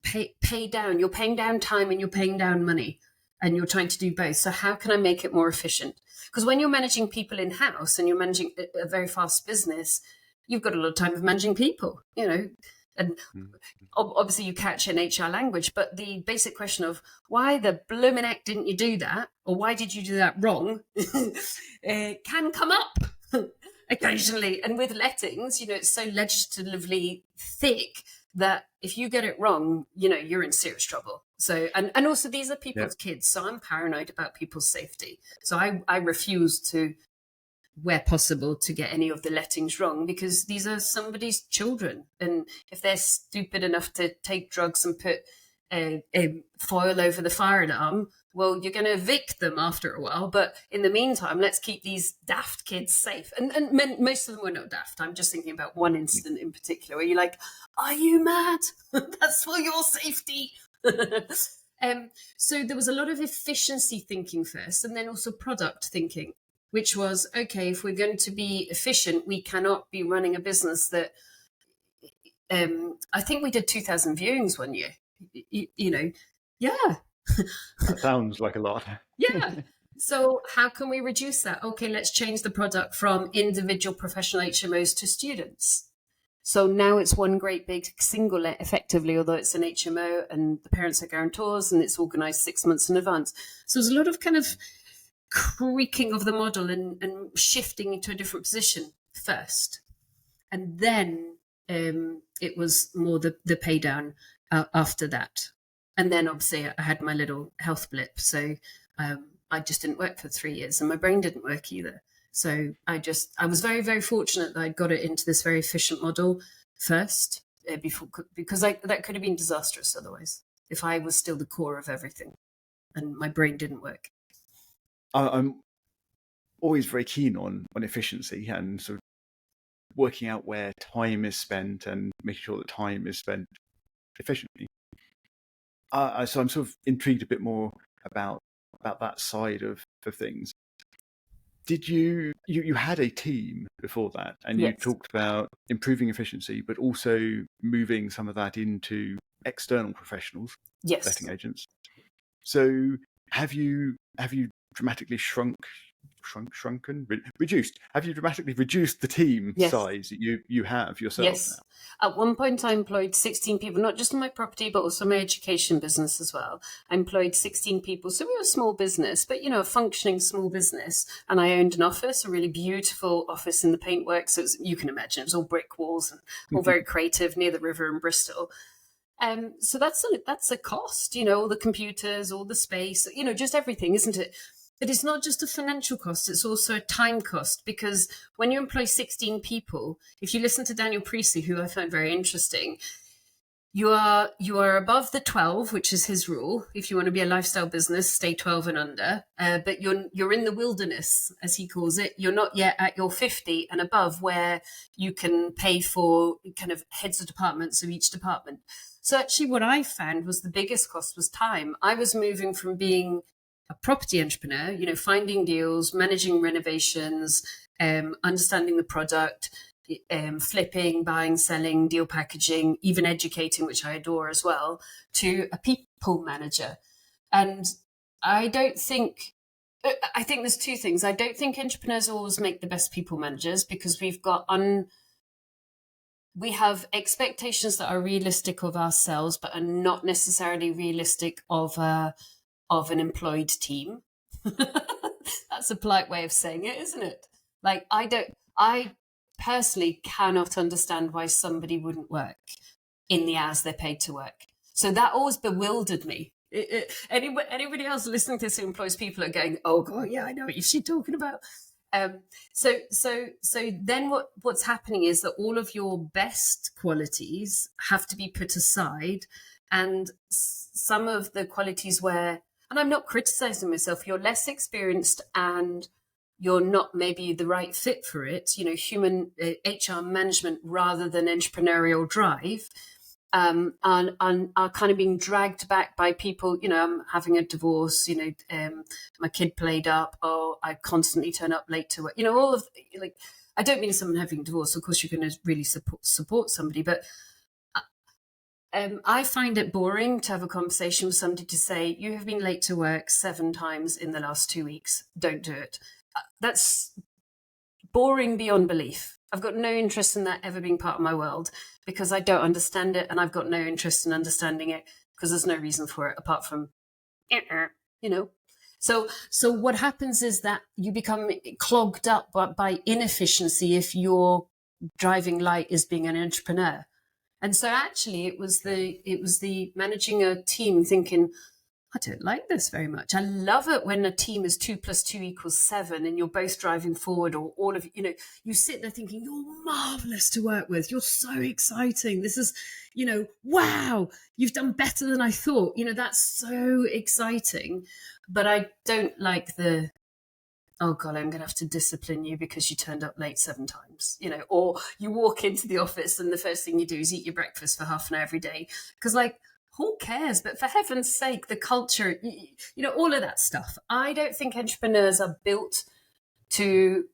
Speaker 2: pay down, you're paying down time and you're paying down money, and you're trying to do both. So how can I make it more efficient? Because when you're managing people in-house and you're managing a very fast business, you've got a lot of time of managing people, and obviously you catch in HR language, but the basic question of why the blooming heck didn't you do that? Or why did you do that wrong? Can come up. occasionally. And with lettings, it's so legislatively thick that if you get it wrong, you're in serious trouble. So, and also these are people's kids. So I'm paranoid about people's safety. So I refuse to, where possible, to get any of the lettings wrong, because these are somebody's children. And if they're stupid enough to take drugs and put a foil over the fire alarm, well, you're going to evict them after a while. But in the meantime, let's keep these daft kids safe. And most of them were not daft. I'm just thinking about one incident in particular where you're like, are you mad? That's for your safety. So there was a lot of efficiency thinking first, and then also product thinking, which was, okay, if we're going to be efficient, we cannot be running a business that, I think we did 2,000 viewings one year, yeah.
Speaker 1: That sounds like a lot.
Speaker 2: Yeah. So how can we reduce that? Okay, let's change the product from individual professional HMOs to students. So now it's one great big single let effectively, although it's an HMO and the parents are guarantors and it's organised 6 months in advance. So there's a lot of kind of creaking of the model and shifting into a different position first. And then it was more the pay down after that. And then obviously I had my little health blip. So I just didn't work for 3 years and my brain didn't work either. So I was very, very fortunate that I got it into this very efficient model first because that could have been disastrous otherwise if I was still the core of everything and my brain didn't work.
Speaker 1: I'm always very keen on efficiency and sort of working out where time is spent and making sure that time is spent efficiently. So I'm sort of intrigued a bit more about that side of things. Did you had a team before that, and
Speaker 2: Yes.
Speaker 1: you talked about improving efficiency, but also moving some of that into external professionals,
Speaker 2: Yes.
Speaker 1: letting agents. So have you dramatically reduced? Have you dramatically reduced the team size that you have yourself
Speaker 2: Yes.
Speaker 1: now?
Speaker 2: At one point, I employed 16 people, not just in my property, but also my education business as well. I employed 16 people. So we were a small business, but, a functioning small business. And I owned an office, a really beautiful office in the paintworks. So you can imagine, it was all brick walls and all very creative near the river in Bristol. So that's a cost, all the computers, all the space, just everything, isn't it? But it's not just a financial cost, it's also a time cost, because when you employ 16 people, if you listen to Daniel Priestley, who I find very interesting, you are above the 12, which is his rule. If you want to be a lifestyle business, stay 12 and under. But you're in the wilderness, as he calls it. You're not yet at your 50 and above, where you can pay for kind of heads of departments of each department. So actually what I found was the biggest cost was time. I was moving from being a property entrepreneur, finding deals, managing renovations, understanding the product, flipping, buying, selling, deal packaging, even educating, which I adore as well, to a people manager. And I think there's two things. I don't think entrepreneurs always make the best people managers, because we have expectations that are realistic of ourselves, but are not necessarily realistic of an employed team. That's a polite way of saying it, isn't it? Like, I personally cannot understand why somebody wouldn't work in the hours they're paid to work. So that always bewildered me. Anybody else listening to this who employs people are going, oh God, yeah, I know what she's talking about. So then what's happening is that all of your best qualities have to be put aside, and some of the qualities where, and I'm not criticizing myself, you're less experienced and you're not maybe the right fit for it, human HR management rather than entrepreneurial drive, and are kind of being dragged back by people. I'm having a divorce, my kid played up, or I constantly turn up late to work, all of, like, I don't mean someone having a divorce, of course you're going to really support somebody, but I find it boring to have a conversation with somebody to say, you have been late to work 7 times in the last 2 weeks. Don't do it. That's boring beyond belief. I've got no interest in that ever being part of my world, because I don't understand it, and I've got no interest in understanding it, because there's no reason for it apart from, So what happens is that you become clogged up by inefficiency if your driving light is being an entrepreneur. And so actually it was the managing a team thinking, I don't like this very much. I love it when a team is 2 + 2 = 7 and you're both driving forward, or all of you sit there thinking, you're marvelous to work with. You're so exciting. This is, wow, you've done better than I thought. That's so exciting. But I don't like oh God, I'm going to have to discipline you because you turned up late 7 times, or you walk into the office and the first thing you do is eat your breakfast for half an hour every day. Because who cares? But for heaven's sake, the culture, all of that stuff. I don't think entrepreneurs are built to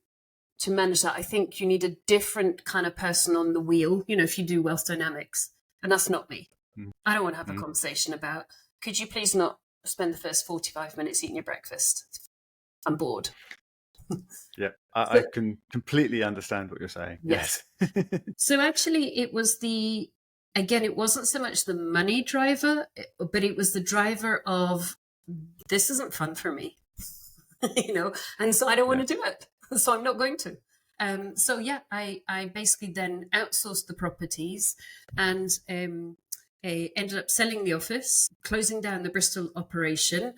Speaker 2: manage that. I think you need a different kind of person on the wheel, if you do wealth dynamics. And that's not me. I don't want to have a conversation about, could you please not spend the first 45 minutes eating your breakfast? I'm bored.
Speaker 1: Yeah, I can completely understand what you're saying.
Speaker 2: Yes. So actually it wasn't so much the money driver, but it was the driver of, this isn't fun for me, and so I don't want to do it. So I'm not going to. So yeah, I basically then outsourced the properties and ended up selling the office, closing down the Bristol operation.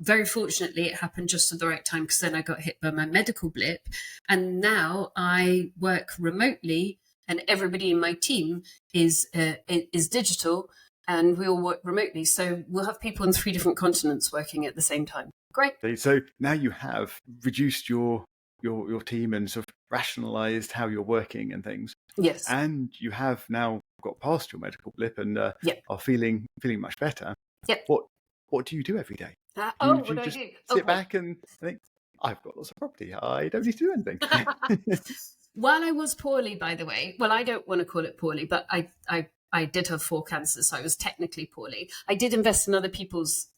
Speaker 2: Very fortunately, it happened just at the right time because then I got hit by my medical blip. And now I work remotely and everybody in my team is digital and we all work remotely. So we'll have people on 3 different continents working at the same time. Great.
Speaker 1: So now you have reduced your team and sort of rationalized how you're working and things.
Speaker 2: Yes.
Speaker 1: And you have now got past your medical blip and are feeling much better.
Speaker 2: Yep.
Speaker 1: What do you do every day?
Speaker 2: What
Speaker 1: do
Speaker 2: do
Speaker 1: you
Speaker 2: I
Speaker 1: just
Speaker 2: do?
Speaker 1: sit back and think, I've got lots of property. I don't need to do anything.
Speaker 2: While I was poorly, by the way, well, I don't want to call it poorly, but I did have 4 cancers, so I was technically poorly. I did invest in other people's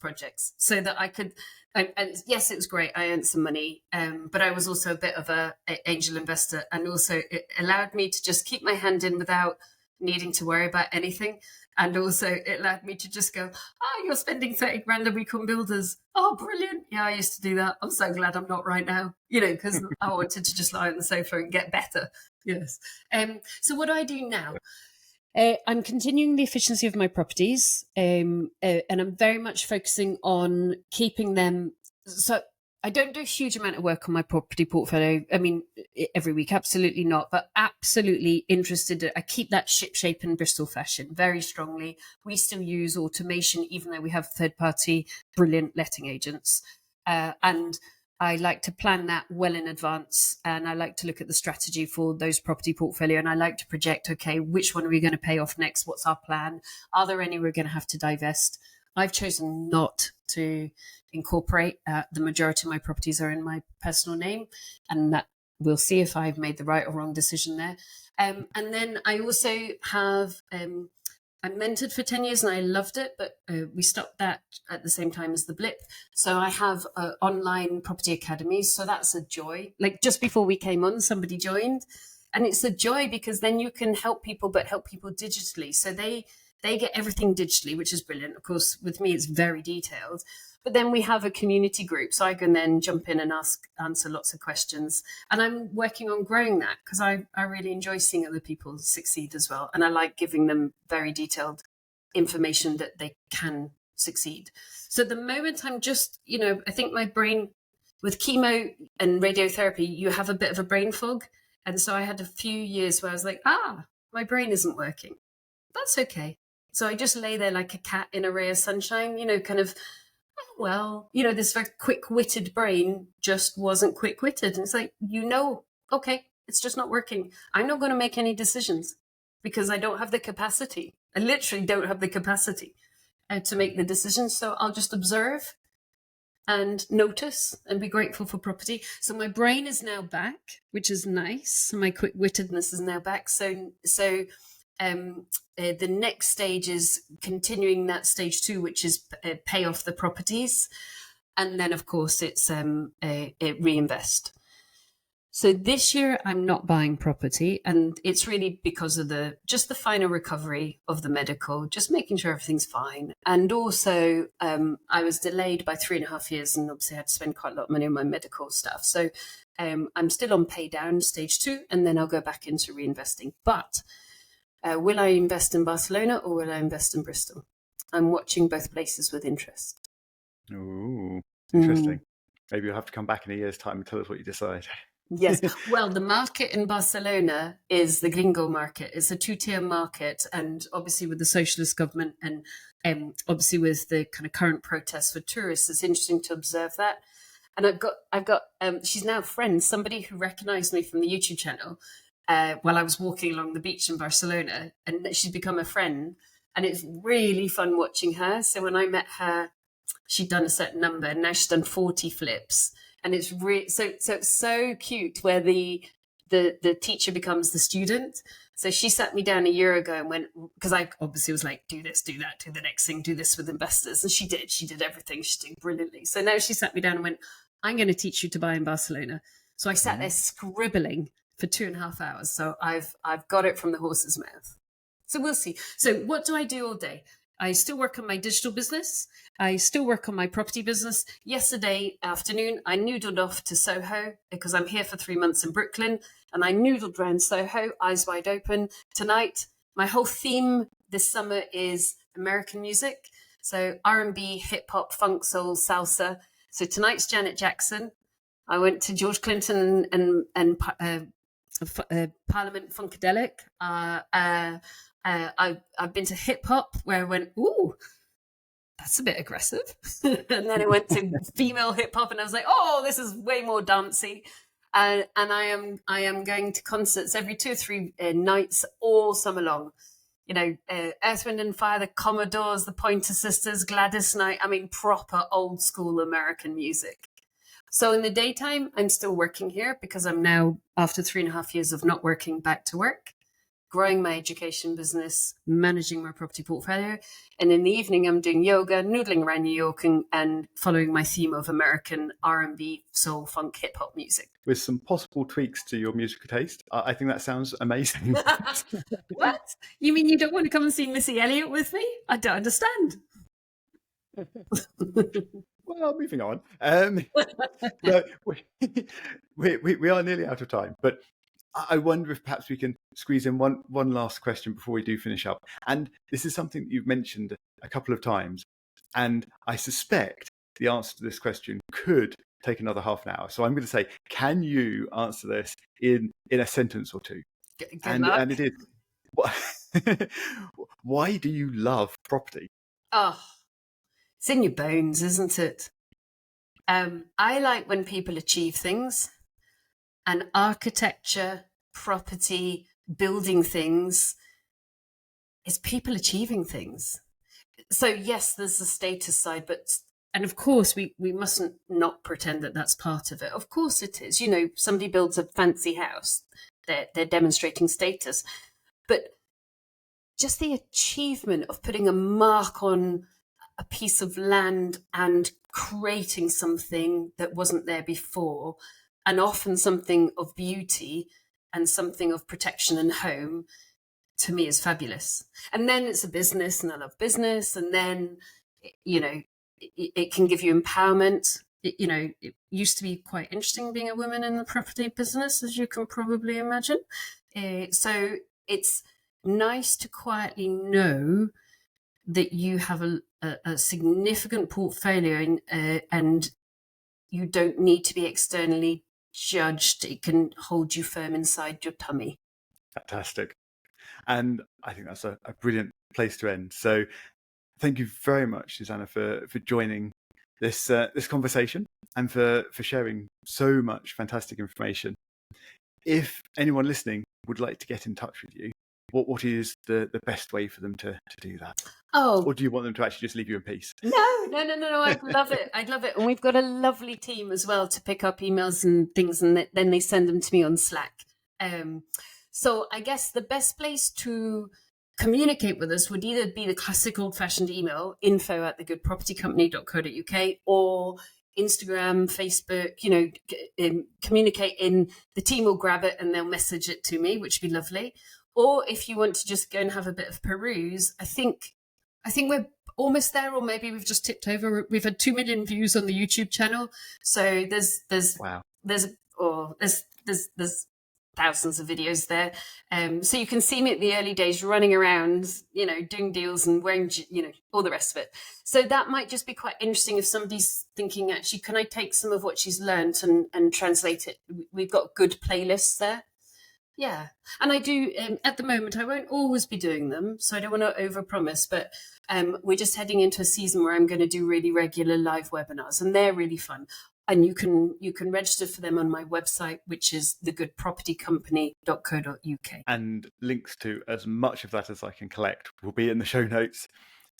Speaker 2: projects so that I could. And yes, it was great. I earned some money, but I was also a bit of a angel investor, and also it allowed me to just keep my hand in without needing to worry about anything. And also it allowed me to just go, you're spending 30 grand a week on builders. Oh, brilliant. Yeah, I used to do that. I'm so glad I'm not right now, because I wanted to just lie on the sofa and get better. Yes. So what do I do now? I'm continuing the efficiency of my properties, and I'm very much focusing on keeping them. So I don't do a huge amount of work on my property portfolio. I mean, every week, absolutely not, but absolutely interested. I keep that shipshape in Bristol fashion very strongly. We still use automation, even though we have third-party brilliant letting agents. And I like to plan that well in advance. And I like to look at the strategy for those property portfolio. And I like to project, okay, which one are we going to pay off next? What's our plan? Are there any we're going to have to divest? I've chosen not to incorporate. The majority of my properties are in my personal name, and that we'll see if I've made the right or wrong decision there. And then I also have, I mentored for 10 years and I loved it, but we stopped that at the same time as the blip. So I have online property academies. So that's a joy. Like just before we came on, somebody joined, and it's a joy because then you can help people, but help people digitally. So they get everything digitally, which is brilliant. Of course, with me, it's very detailed. But then we have a community group, so I can then jump in and answer lots of questions. And I'm working on growing that because I really enjoy seeing other people succeed as well. And I like giving them very detailed information that they can succeed. So at the moment, I'm just, I think my brain, with chemo and radiotherapy, you have a bit of a brain fog. And so I had a few years where I was like, my brain isn't working. That's okay. So I just lay there like a cat in a ray of sunshine, kind of, this very quick-witted brain just wasn't quick-witted. And it's like, okay, it's just not working. I'm not going to make any decisions because I don't have the capacity. I literally don't have the capacity to make the decisions. So I'll just observe and notice and be grateful for property. So my brain is now back, which is nice. My quick-wittedness is now back. So the next stage is continuing that stage 2, which is pay off the properties. And then, of course, it's reinvest. So this year I'm not buying property, and it's really because of the final recovery of the medical, just making sure everything's fine. And also I was delayed by 3.5 years, and obviously I had to spend quite a lot of money on my medical stuff. So I'm still on pay down stage 2, and then I'll go back into reinvesting. But will I invest in Barcelona or will I invest in Bristol? I'm watching both places with interest.
Speaker 1: Ooh, interesting. Maybe you'll have to come back in a year's time and tell us what you decide.
Speaker 2: Yes. Well, the market in Barcelona is the gringo market. It's a 2-tier market. And obviously with the socialist government and obviously with the kind of current protests for tourists, it's interesting to observe that. And I've got she's now a friend, somebody who recognized me from the YouTube channel while I was walking along the beach in Barcelona, and she's become a friend. And it's really fun watching her. So when I met her, she'd done a certain number, and now she's done 40 flips. And it's really so cute where the teacher becomes the student. So she sat me down a year ago and went, because I obviously was like, do this, do that, do the next thing, do this with investors. And she did everything. She's doing brilliantly. So now she sat me down and went, I'm going to teach you to buy in Barcelona. So I sat there scribbling for 2.5 hours. So I've got it from the horse's mouth. So we'll see. So what do I do all day? I still work on my digital business. I still work on my property business. Yesterday afternoon, I noodled off to Soho because I'm here for 3 months in Brooklyn, and I noodled around Soho, eyes wide open. Tonight, my whole theme this summer is American music. So R&B, hip hop, funk, soul, salsa. So tonight's Janet Jackson. I went to George Clinton and Parliament Funkadelic. I've been to hip hop where I went, ooh, that's a bit aggressive. And then I went to female hip hop and I was like, oh, this is way more dancey. And I am going to concerts every 2 or 3 nights all summer long. You know, Earth, Wind and Fire, the Commodores, the Pointer Sisters, Gladys Knight. I mean, proper old school American music. So in the daytime, I'm still working here because I'm now, after 3.5 years of not working, back to work, growing my education business, managing my property portfolio. And in the evening, I'm doing yoga, noodling around New York and following my theme of American R&B, soul, funk, hip hop music.
Speaker 1: With some possible tweaks to your musical taste. I think that sounds amazing.
Speaker 2: What? You mean you don't want to come and see Missy Elliott with me? I don't understand.
Speaker 1: Well, moving on. So we are nearly out of time, but I wonder if perhaps we can squeeze in one last question before we do finish up. And this is something that you've mentioned a couple of times, and I suspect the answer to this question could take another half an hour. So I'm going to say, can you answer this in a sentence or two?
Speaker 2: Good luck.
Speaker 1: And it is, why do you love property?
Speaker 2: Oh, it's in your bones, isn't it? I like when people achieve things, and architecture, property, building things is people achieving things. So yes, there's the status side, and of course we mustn't not pretend that that's part of it. Of course it is. You know, somebody builds a fancy house, they're demonstrating status, but just the achievement of putting a mark on a piece of land and creating something that wasn't there before, and often something of beauty and something of protection and home, to me is fabulous. And then it's a business, and I love business. And then, you know, it can give you empowerment. It used to be quite interesting being a woman in the property business, as you can probably imagine. So it's nice to quietly know that you have a significant portfolio and you don't need to be externally judged. It can hold you firm inside your tummy.
Speaker 1: Fantastic. And I think that's a brilliant place to end. So thank you very much, Susannah, for joining this conversation and for sharing so much fantastic information. If anyone listening would like to get in touch with you, what is the best way for them to do that?
Speaker 2: Oh,
Speaker 1: or do you want them to actually just leave you in peace?
Speaker 2: No. I'd love it. And we've got a lovely team as well to pick up emails and things, and then they send them to me on Slack. So I guess the best place to communicate with us would either be the classic old-fashioned email, info@thegoodpropertycompany.co.uk, or Instagram, Facebook, communicate in, the team will grab it and they'll message it to me, which would be lovely. Or if you want to just go and have a bit of peruse, I think we're almost there, or maybe we've just tipped over. We've had 2 million views on the YouTube channel. So there's
Speaker 1: Wow.
Speaker 2: there's thousands of videos there. So you can see me at the early days running around, doing deals and wearing, all the rest of it. So that might just be quite interesting if somebody's thinking, actually, can I take some of what she's learned and translate it? We've got good playlists there. Yeah. And I do, at the moment, I won't always be doing them, so I don't want to overpromise, but we're just heading into a season where I'm going to do really regular live webinars, and they're really fun. And you can register for them on my website, which is thegoodpropertycompany.co.uk.
Speaker 1: And links to as much of that as I can collect will be in the show notes.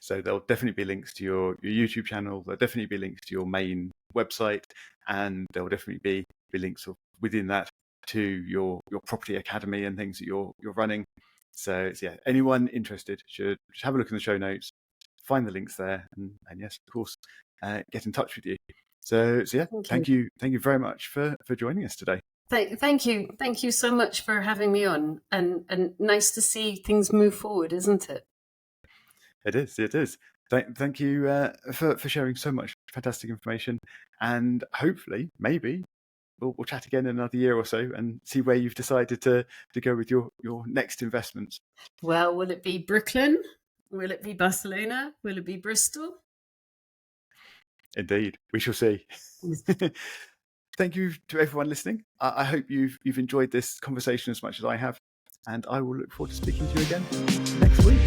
Speaker 1: So there'll definitely be links to your YouTube channel. There'll definitely be links to your main website, and there'll definitely be links within that to your property academy and things that you're running. So yeah, anyone interested should have a look in the show notes, find the links there, and yes, of course, get in touch with you. So yeah, thank you very much for joining us today.
Speaker 2: Thank you so much for having me on, and nice to see things move forward, isn't it?
Speaker 1: It is. Thank you for sharing so much fantastic information, and hopefully maybe we'll chat again in another year or so and see where you've decided to go with your next investments.
Speaker 2: Well, will it be Brooklyn? Will it be Barcelona? Will it be Bristol?
Speaker 1: Indeed, we shall see. Thank you to everyone listening. I hope you've enjoyed this conversation as much as I have, and I will look forward to speaking to you again next week.